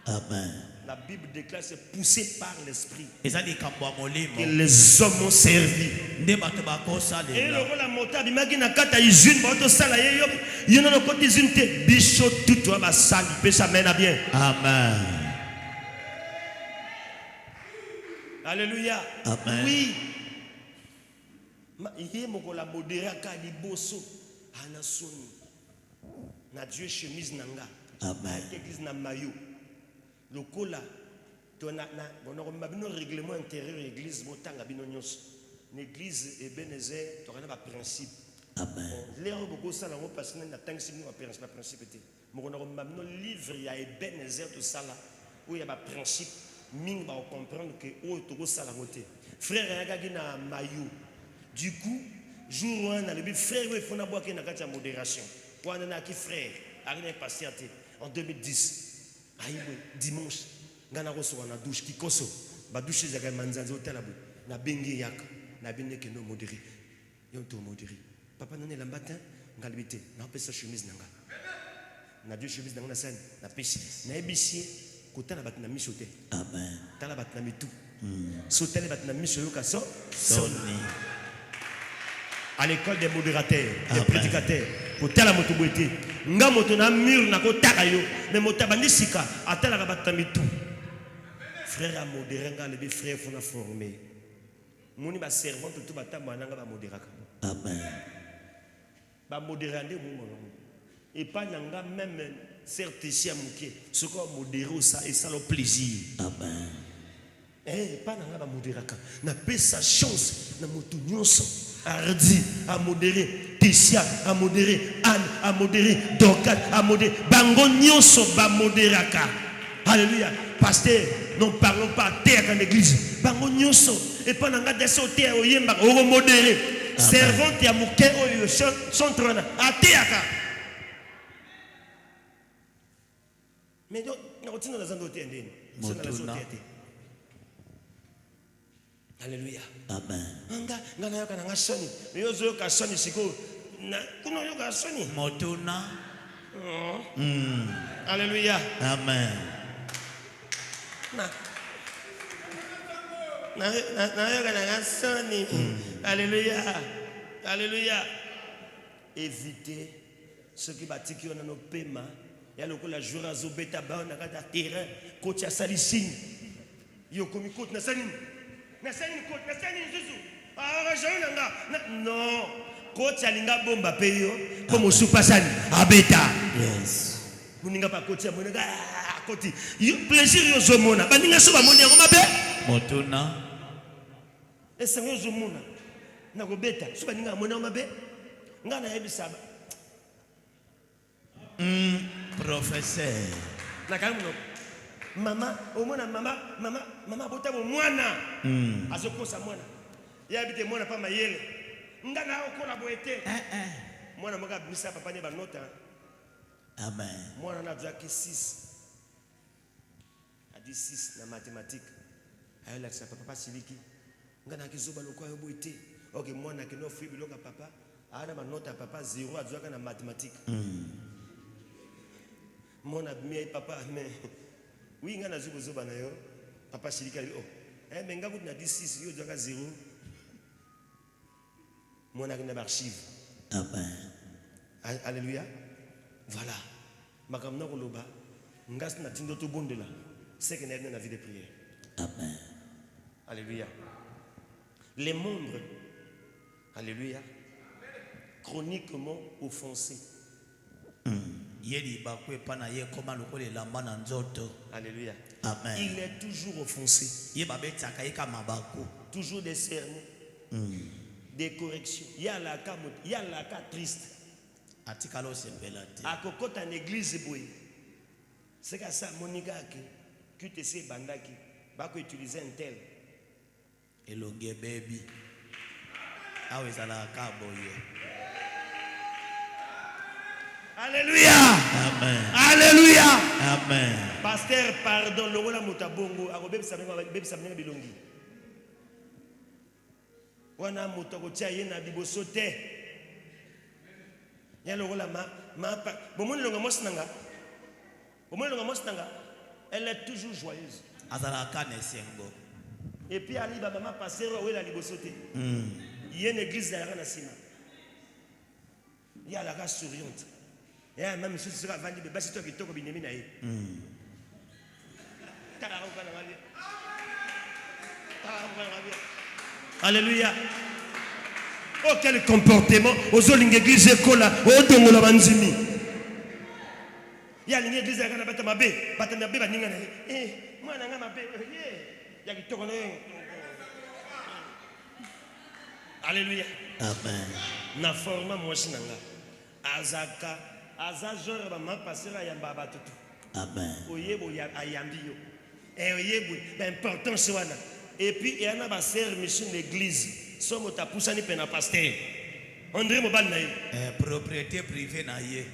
S3: Amen.
S1: La Bible déclare c'est poussé par l'esprit
S2: Et ça dit kambo molimo.
S1: que les hommes ont servi.
S2: Nde bato bakosa
S1: Et
S2: le.
S1: le rôle la montagne bimaki na kata usine ba to sala ye yo no côté usine te biso tout toi ba sali pe ça mène à bien.
S3: Amen.
S1: Alléluia.
S3: Amen.
S1: Oui. Il y a mon la modérer ka liboso ana soni. Na Dieu chemise nanga.
S3: Amen.
S1: Église na maillot. Le cola to na on a bino règlement intérieur église botanga bino nyos. L'église Ebenezer to kana ba principe.
S3: Amen.
S1: L'air beaucoup ça là parce que na tangi bino ba principe te. Mo na bino livre ya Ebenezer to sala où il y a ba principe ming ba comprendre que o to ça la moté. Frère ya ga na maillot. Du coup, jour un, le frère, il faut boire qu'il y a une modération. Quand on a qui frère, arrivé patienté en 2010, dimanche, on a reçu une douche qui koso, la douche c'est un manzanzo hôtel na bengi yak, na bengi que nous modéré, yon to modéré. Papa non est le matin, galbité, na pèse sa chemise nanga, na deux chemises nanga na scène, na pèse, na ébissé, côté la batte na mis sauté.
S3: Amen.
S1: T'as la batte na mis tout. Sauté la batte na mis sur le casson,
S3: Sonny.
S1: À l'école des modérateurs, des prédicateurs, pour tel moto boité, nga moto na mur na ko takayo, mais moto bandi sika, atala ka batami tout. Frère a modéré nga les frères font la former. Moni ba servant tout batamba nanga ba modéraka.
S3: Amen.
S1: Ba modéré ndé mo. Et pas nanga même certes ici à mouké, ce qu'on modéré ça et ça le plaisir.
S3: Amen.
S1: Eh pas nanga ba modéraka. Na paix sa chance na moto nyonso. Ardi à modérer, Tessia à modérer, Anne à modérer, Dorcas à modérer, Bango nyonso ba modéraka. Alléluia. Pasteur, nous parlons pas terre dans l'église. Bango nyonso et pas nanga desse terre au yemba au modérer. Servante ya muke oyo son trona à terre. Mais non, on tient dans la zone d'hôtel ndeni. C'est dans la zone d'hôtel. Alléluia.
S3: Amen.
S1: Nga na yoka na ngasoni. Yo zo yoka soni siko. Na kuno yoka soni.
S2: Motuna.
S1: Alléluia.
S3: Amen.
S1: Na yoka na ngasoni. Alléluia. Alléluia. Évitez ce qui bâtit qui on a nos paiements. Il y a le coup la jour à zobeta ba on a gata terrain. Coach ya salisine. Yo komi coach na saline. Non, coach alinga bomba peyo comme super sani abeta.
S3: Yes.
S1: Muninga pa coach muninga koti. Plaisir yo zomona. Baninga so ba moni ngoma be.
S2: Motuna.
S1: Esa yo zomona. Na go beta. So baninga moni ngoma be. Ngana yebisa ba.
S2: Professeur.
S1: Na kamuno. Mama, omona mama bota bo mwana. Azokosa mwana. Ya bite mwana pa mayele. Ngana okola boete. Mwana moka misa papa ne ba nota.
S3: Amen.
S1: Mwana na zaki 6. A dit 6 na mathématique. Ayo la papa siliki. Ngana kizoba lokwa yo boete. OK mwana ke no free biloka papa. Ana ba nota papa 0 azwaka na mathématique. Mwana mi papa mais oui, il y a un jour papa Chilika dit, oh, mais il y a 6, il y a 0. Moi, on a une archive.
S3: Amen.
S1: Alléluia. Voilà. Ma caméra, C'est qu'il y a une vie de prière.
S3: Amen.
S1: Alléluia. Les membres, alléluia, chroniquement offensés. Alléluia.
S3: Amen.
S1: Il est toujours offensé. Toujours des sermons, des corrections. Il y a la cas triste. À côté en église, c'est que ça, Monica, qui te sait bandaki, va utiliser un tel.
S2: Elonge baby.
S1: Alléluia.
S3: Amen.
S1: Alléluia.
S3: Amen.
S1: Pasteur, pardon, le rôle motabongo, arobe sabine bilongi. Wana motoko tia yena bibosote. Ya le rôle ma bomon longa mosnanga. Bomon longa mosnanga. Elle est toujours joyeuse.
S2: Azalaka nesengo.
S1: Et puis ali ba maman pasteur ou la libosote. Il y a une église derrière la cima. Il y a la race souriante. Et même si tu vas vendre des bassiteurs qui tombent bien minaï. Alléluia. Oh, quel comportement. Aux autres l'église école, au dongo la banzimi. Il y a l'église de la Batamabe, Batamabe, Baningana. Eh, moi, n'a pas il y a qui tourne. Alléluia.
S3: Amen.
S1: Na forma moshinanga. Azaka, azajora ba ma passer yamba batutu.
S3: Amen.
S1: Oyebo ya ayambio. Et oyebo l'importance wana. Et puis il y en a ba sœur mission l'église. Somo ta poussani pena pasteur. André Mobal naï.
S2: Propriété privée naïe.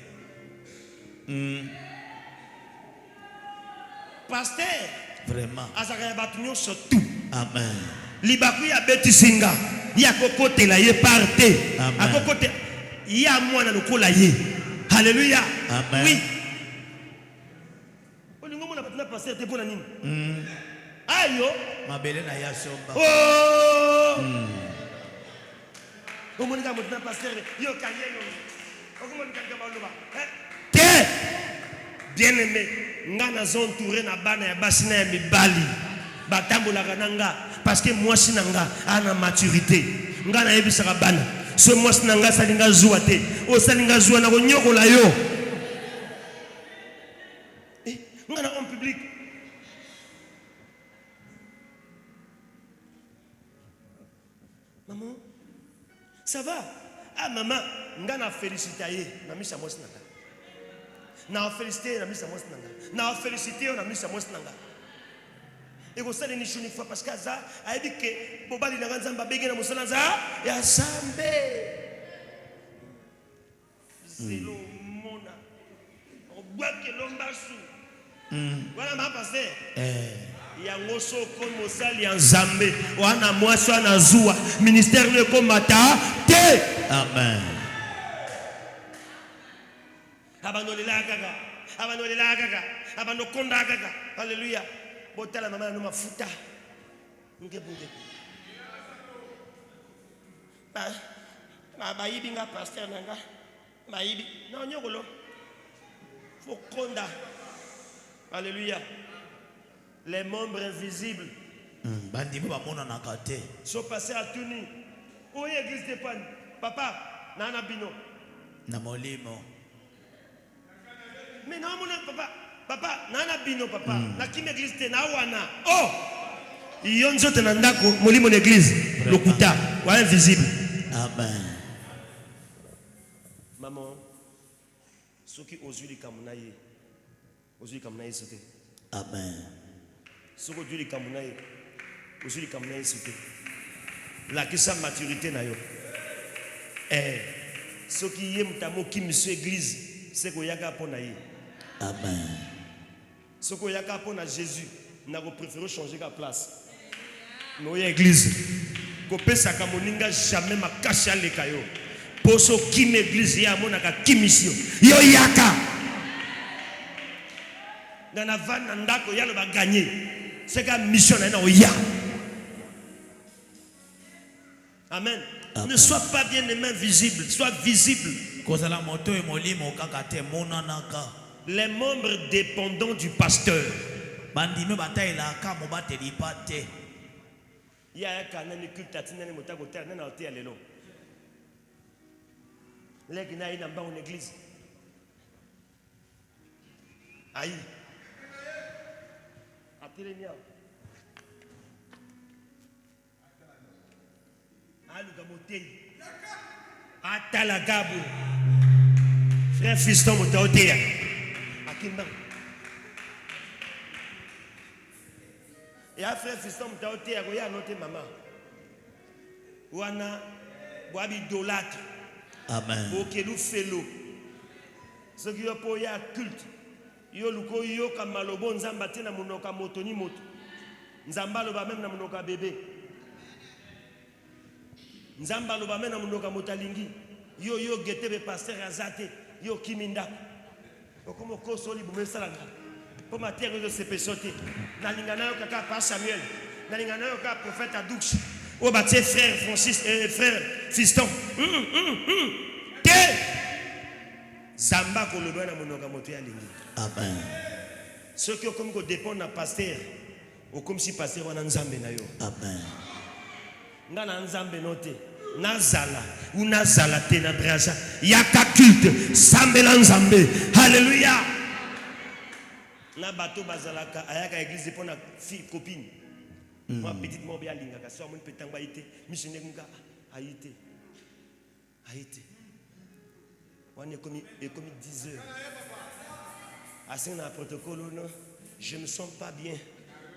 S1: Pasteur.
S3: Vraiment.
S1: Azaka ya batunyo surtout.
S3: Amen.
S1: Libaku ya betisinga. Ya kokote la ye parte.
S3: Amen.
S1: A kokote ya mwana lokola ye. Alléluia.
S3: Amen.
S1: Oui. Olingo mona batuna pasteur te pona nini? Ayo.
S2: Mabele na ya somba.
S1: Oh. Omonika motuna pasteur yo kanye yo. Okomonika ngaba loba. Te. Bien aimé, nga nazo entouré na bana ya basina ya mibali. Batambolaka nanga parce que moi sinanga ana maturité. Nga na yebisaka bana. Ce moi sinanga salinga zuwa te. O salinga zuwa na konyokola yo. Nga na en public. Maman, ça va? Ah maman, nga na félicité ye, na misa moi sinanga. Na félicité na misa moi sinanga. Na félicité na misa moi sinanga. Et vous savez ni chuni fois parce que ça a dit que bobali na nzamba bege na musala za ya sambe. Zelo mona. Obwake lombasu. Voilà ma pasteur. Ya ngoso kon mosali ya nzambe wana mwaso na zuwa ministère le komata te.
S3: Amen.
S1: Abanolela kaka. Abanolela kaka. Abanokonda kaka. Alléluia. Botala mama no mafuta. Ngebunge. Ba yibi nga pasteur nanga. Ba yibi. Non nyogolo. Fokonda. Alléluia. Les membres invisibles.
S2: Bandimo ba mona na kate.
S1: Sont passés à Tuni. Où est l'église de Pan? Papa, nana bino.
S2: Na molimo.
S1: Mais non mon papa. Papa, nana bino papa. Na kim église te na wana. Oh! Yonzo te nandako molimo l'église. Lokuta, ou invisible.
S3: Amen.
S1: Maman, ceux qui osent les kamunaye. Osent les kamunaye sauter.
S3: Amen.
S1: Ceux qui osent les kamunaye. Osent les kamunaye sauter. La question maturité na yo. Ceux qui aiment ta mot qui monsieur église, c'est qu'on y a qu'à ponaye.
S3: Amen.
S1: Ce qu'on y a qu'à ponaye Jésus, n'a pas préféré changer la place. Nous y a église. Kopé sakamoninga jamais ma cache à l'écaillot. Pour ceux qui m'église y a mon aka qui mission. Yo yaka. Dans la vanne n'andako y a le va gagner. C'est qu'à mission na ya. Amen.
S3: Amen.
S1: Ne sois pas bien aimé visible, sois visible.
S2: Kozala moto e molimo kaka te mona naka.
S1: Les membres dépendants du pasteur.
S2: bandime bataelaka mobateli pa te.
S1: Il y a un canal de culte à Tinane Motagoter, n'a pas été à l'élo. Les qui n'aillent pas en église. Aïe. Atelemia. Alugamote. Atalagabo. Frère Fiston Motaotea. Akimba. Et un frère Fiston Motaotea, il y a noté maman. Wana, Wabi Dolate.
S3: Amen.
S1: Bokelu Felo. Ce qui est pour y a culte. Yo luko yo kamalobo nzamba te na munoka moto ni moto. Nzamba loba même na munoka bébé. Nzamba loba même na munoka motalingi. Yo gete be pasteur azate. Yo kiminda. Okomo koso li bume salanga. Pour ma terre de se pesote. Na lingana yo kaka pa Samuel. Na lingana yo kaka prophète Adoux. O batie frère Francis frère Fiston. Te Zamba ko loba na munoka moto ya lingi.
S3: Amen.
S1: Ceux qui ont comme dépend d'un pasteur, ou comme si pasteur wana nzambe na yo.
S3: Amen.
S1: Ngana nzambe note, nazala ou nazala te na brasa, yaka culte, sambela nzambe. Alléluia. Na bato bazalaka ayaka église pour na fille copine. Moi petite mo bia linga ka so mon petang ba ité, missionnaire nga aïté. Aïté. Wana comme 10 heures. Assez dans le protocole, non, je ne me sens pas bien.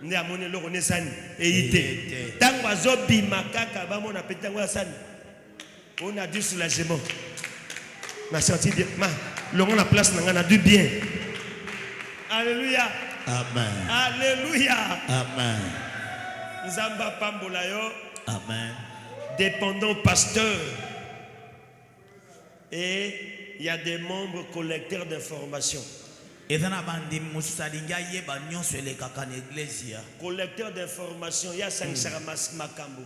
S1: Ne a mon élo renaissance et ité. Tant que zobi makaka ba mon appétit sani. On a du soulagement. Ma senti bien. Ma, l'on la place n'a a du bien. Alléluia.
S3: Amen.
S1: Alléluia.
S3: Amen.
S1: Nzamba pambola yo.
S3: Amen.
S1: Dépendant pasteur. Et il y a des membres collecteurs d'informations. Collecteur d'informations, il y a 5 makambo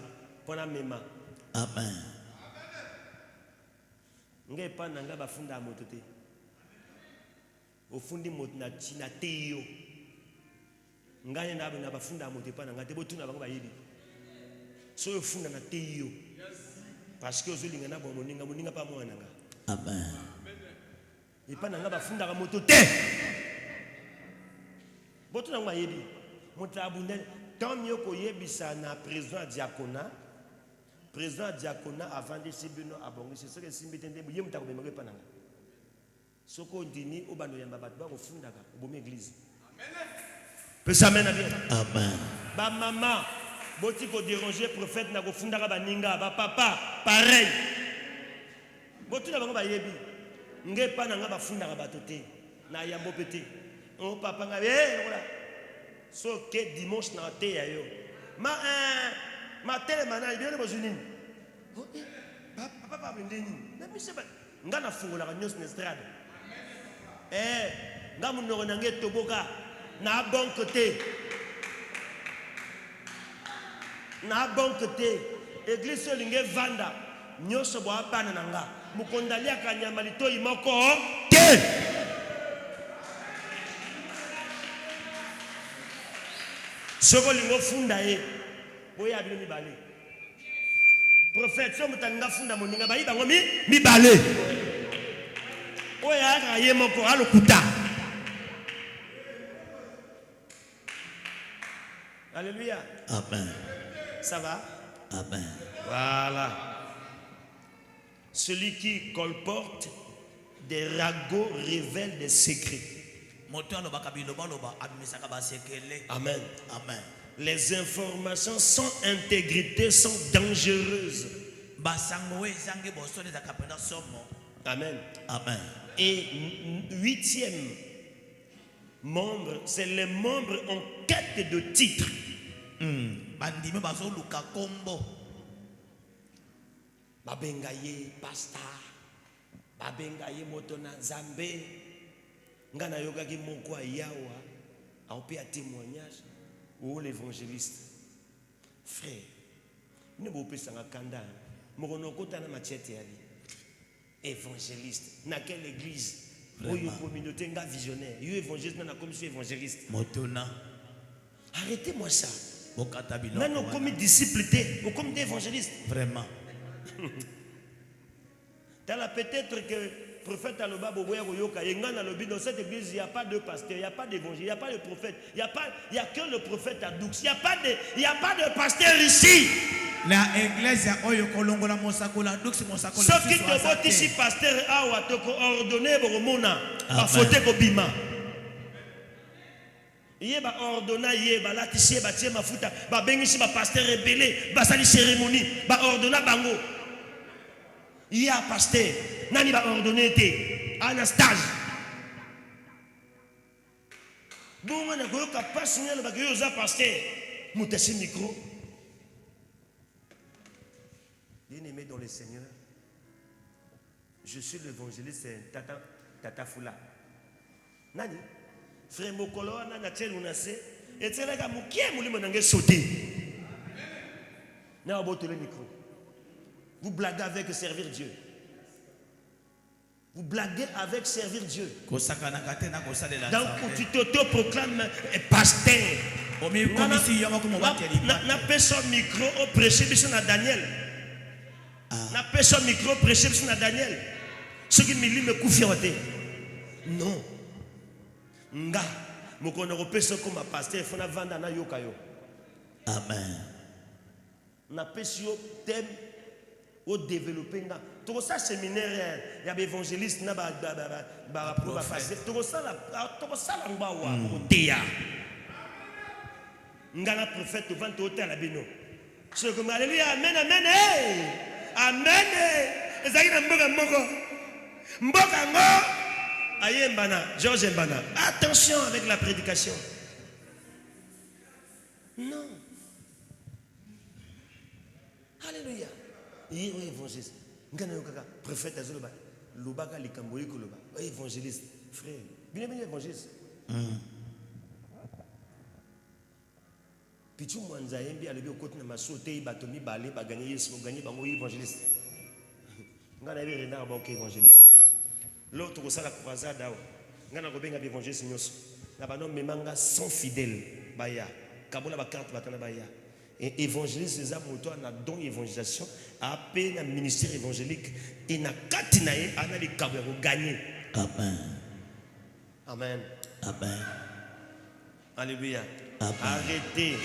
S1: pour la même.
S3: Amen.
S1: Ngai pa nanga bafunda moto te. Ofundi moto na china teyo. Ngai na bafunda moto pa nanga te botuna bango bayebi. So ofunda na teyo. Parce que ozolinga na bon moninga pa mwana nanga.
S3: Amen.
S1: Et pas nanga bafunda ka moto te. Botuna ngwa yebi. Moto abundel tant mieux ko yebisa na président diaconat. Président diaconat avant de sibino abongi c'est ce que simbitende yemu ta ko bemeke pananga. Soko dini obano yamba bat ba ko funda ka bomo église. Amen. Peut ça mène bien.
S3: Amen.
S1: Ba maman boti ko déranger prophète na ko funda ka baninga ba papa pareil. Botuna bango ba yebi. Nge pa nanga bafunda ka batote na yambo pété. On papa nga voilà. So que dimanche na te ya yo. Ma télé mana bien aux Unis. Papa bendeni. Na mise ba ngana fungola ka nyos na estrade. Ngamu no na ngeto boka na bon côté. Na bon côté. Église solinge vanda nyoso bo apana nanga. Mukondalia kanyama litoi moko te. Soko lingo funda e boya bino mibale prophète so mutanga funda moninga bayi bango mibale oya ka ye moko alokuta. Alléluia.
S3: Amen.
S1: Ça va?
S3: Amen.
S1: Voilà. Celui qui colporte des ragots révèle des secrets. Amen.
S3: Amen.
S1: Les informations sans intégrité sont dangereuses. Amen.
S3: Amen.
S1: Et 8e membre, c'est les membres en quête de titre. Babengaye pasteur, babengaye motona Zambé, ngana yoga ki moko yawa, a opé à témoignage ou l'évangéliste. Frère, ne vous pas s'en kanda, moronoko tana machete ali. Évangéliste, na quelle église? Oyo communauté nga visionnaire. Yo évangéliste na comme je suis évangéliste.
S3: Motuna.
S1: Arrêtez-moi ça.
S3: Bokata biloko.
S1: Maintenant comme disciple té, comme évangéliste.
S3: Vraiment.
S1: Peut-être que le prophète Aloba Boboya Goyoka, dans cette église, il n'y a pas de pasteur, il n'y a pas d'évangile, il n'y a pas de prophète, il n'y a que le prophète Adoux. Il n'y a pas de pasteur ici.
S2: La église oyo kolongola mosakula duksi mosakula.
S1: Ce qui te vote ici, pasteur Awa, te ordonné Boromona, a fauté Kobima. Yeba ordonna yeba la tissé ba tie mafuta ba bengisi ba pasteur rebellé ba sali cérémonie ba ordonna bango. Il y a pasteur nani ba ordonné té Anastage. Bon na ko ka passionné ba ko za pasteur mutasi micro. Bien-aimé dans le Seigneur, je suis l'évangéliste Tata Fula. Nani? Frère Mokolo, nana tchel unase, et tchela ga mukie mulimo nange sauter. Na oboto le micro. Vous blaguez avec servir Dieu. Vous blaguez avec servir Dieu. Donc tu t'auto-proclames pasteur. Na personne micro au prêcher biso na Daniel. Na personne micro prêcher biso na Daniel. Ce qui me confie en té. Non. Nga mokono kopesa comme pasteur fona vanda na yoka yo.
S3: Amen.
S1: Na pesio thème au développer nga. To ça séminaire ya évangéliste na ba pasteur. To ça la ngba wa oteya. Nga na prophète vant hôtel la bino. Ce que alléluia amen amen amen. Ezaki na mboka moko. Mboka ngo Ayembana, Georges Mbana. Attention avec la prédication. Non. Alléluia. Il est évangéliste. Prophète Azoloba. Lobaka likamboyi koloba. Évangéliste. Frère. Bien évangéliste. Pichu mwanza yembi alebi okoti na masote batomi balé ba gagner Yesu gagner bango évangéliste. Ngana yebe rena ba ok évangéliste. L'autre ça la croisade ngana ko benga évangéliste nyoso na bano memanga sont fidèles baya kabola ba carte batana baya et évangéliste za moto na don évangélisation a peine un ministère évangélique et na katina ye ana li kabo ya ko gagner.
S3: Amen.
S1: Amen.
S3: Amen.
S1: Alléluia.
S3: Amen.
S1: Arrêtez.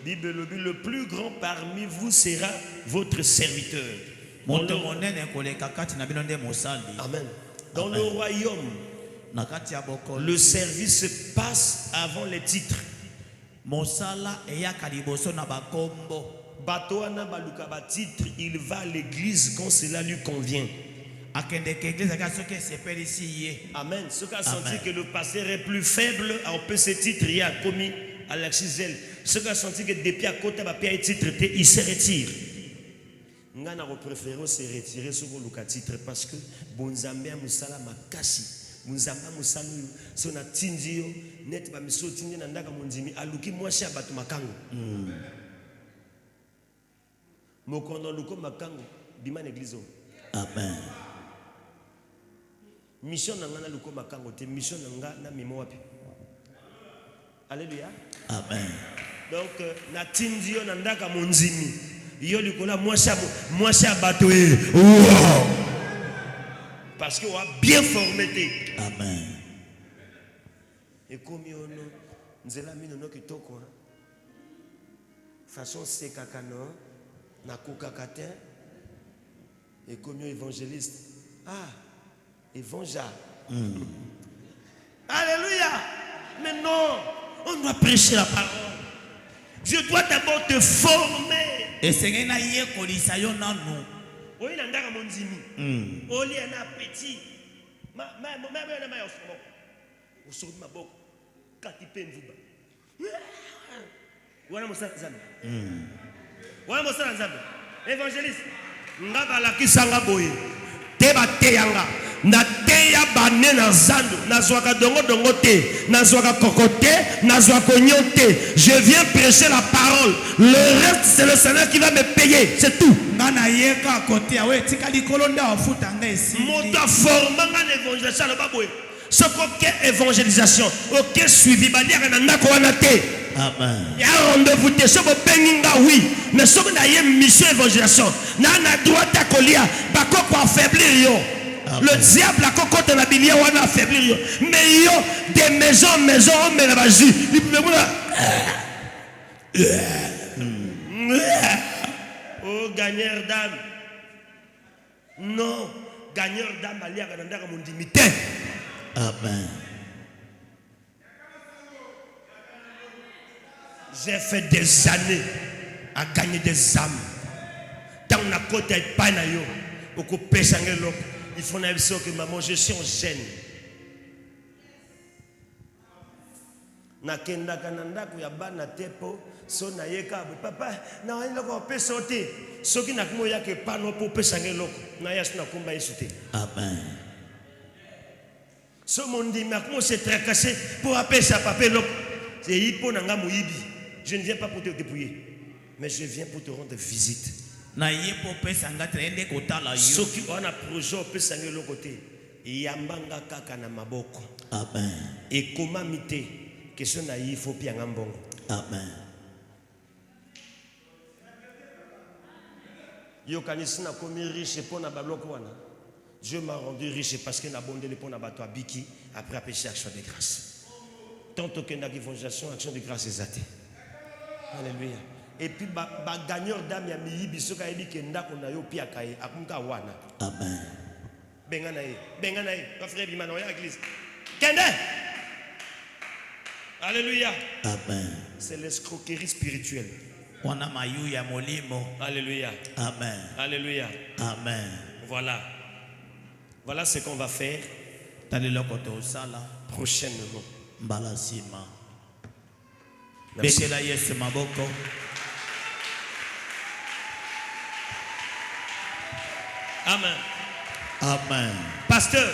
S1: Bible le plus grand parmi vous sera votre serviteur.
S2: Amen.
S1: Dans le royaume, le service passe avant les titres. Batoana baluka ba titre, il va à l'église quand cela lui convient. Amen. Ce qui a senti que le pasteur est plus faible, on peut ce titre, il a commis à l'axizel. Ce qui a senti que depuis à côté, il se retire. Nous avons préféré se retirer sur le titre parce que Bonzambé a musala makasi. Bonzambé a musala si on a tindio net ba miso tindio na ndaka monzimi aluki mwasha batu makango. Mokono luko makango bima l'église.
S3: Amen.
S1: Mission na ngana luko makango te mission na nga na mimo wapi. Alléluia.
S3: Amen.
S1: Donc na tindio na ndaka monzimi. Yo likola mwasha batoé. Parce que on a bien formé.
S3: Amen.
S1: Et comme on nzela mino no kitoko façon sekakano na kokakate et comme évangéliste évangile. Alléluia. Mais non, on doit prêcher la parole. Dieu doit d'abord te former.
S2: Et c'est un yé kolisa yo nanu.
S1: Oui, na ndaka monzimi. Oli na petit. Ma osoko. Osoko maboko. Kati pe nzuba. Wana mosala nzambe. Wana mosala nzambe. Évangéliste. Ngaba la kisanga boye. Te ba te yanga. na teya bane na zando nazwaka dongo te nazwaka kokote nazwaka nyote. Je viens prêcher la parole. Le reste c'est le Seigneur qui va me payer, c'est tout.
S2: Ngana yeka kote awe tika likolo nda wafuta nga esi.
S1: Mota forma ngana évangélisation na baboye. Ce qu'aucun évangélisation, aucun suivi bandiaka na ndako wana te.
S3: Amen.
S1: Il y a un rendez-vous te ce que penginga oui, mais ce que na yé mission évangélisation, na droit à colia, bako ko affaiblir yo. Le diable a cocotte na bilia wana affaiblir yo. Mais yo des maisons mais na bazu. Il peut oh gagneur d'âme. Non, gagneur d'âme aliaka na ndaka mondimité.
S3: Amen.
S1: J'ai fait des années à gagner des âmes. Tant on a côté pas na yo, beaucoup pêche il faut que maman je suis en gêne. Na kenda kananda ku ya bana tepo so na yeka papa na wani loko pesa ote soki na kumo yake pano po pesa ngelo na yasu na kumba isute.
S3: Amen.
S1: So mon dit mais comment se tracasser pour appeler sa papa loko c'est hipo nanga muibi. Je ne viens pas pour te dépouiller, mais je viens pour te rendre visite.
S2: Na yepo pesa nga trende kotala yo.
S1: Soki on a projet pesa ngelo côté yambanga kaka na maboko.
S3: Amen.
S1: Et comment mité question na il faut pia ngambongo.
S3: Amen.
S1: Yo kanisi na komi riche pour na babloko wana. Dieu m'a rendu riche parce qu'il a bondé le pont na bato abiki après péché action de grâce. Tant que na évangélisation action de grâce est. Alléluia. Et puis gagneur d'âme ya miyibi soka yebi ke ndako na yo pia kaye akumka wana.
S3: Amen.
S1: Benga na ye va frère bimana ya église. Kende. Alléluia.
S3: Amen.
S1: C'est l'escroquerie spirituelle.
S2: Wana mayu ya molimo.
S1: Alléluia.
S3: Amen.
S1: Alléluia.
S3: Amen.
S1: Voilà ce qu'on va faire prochainement.
S3: Balasima.
S2: Bekela Yesu maboko.
S1: Amen.
S3: Amen.
S1: Pasteur.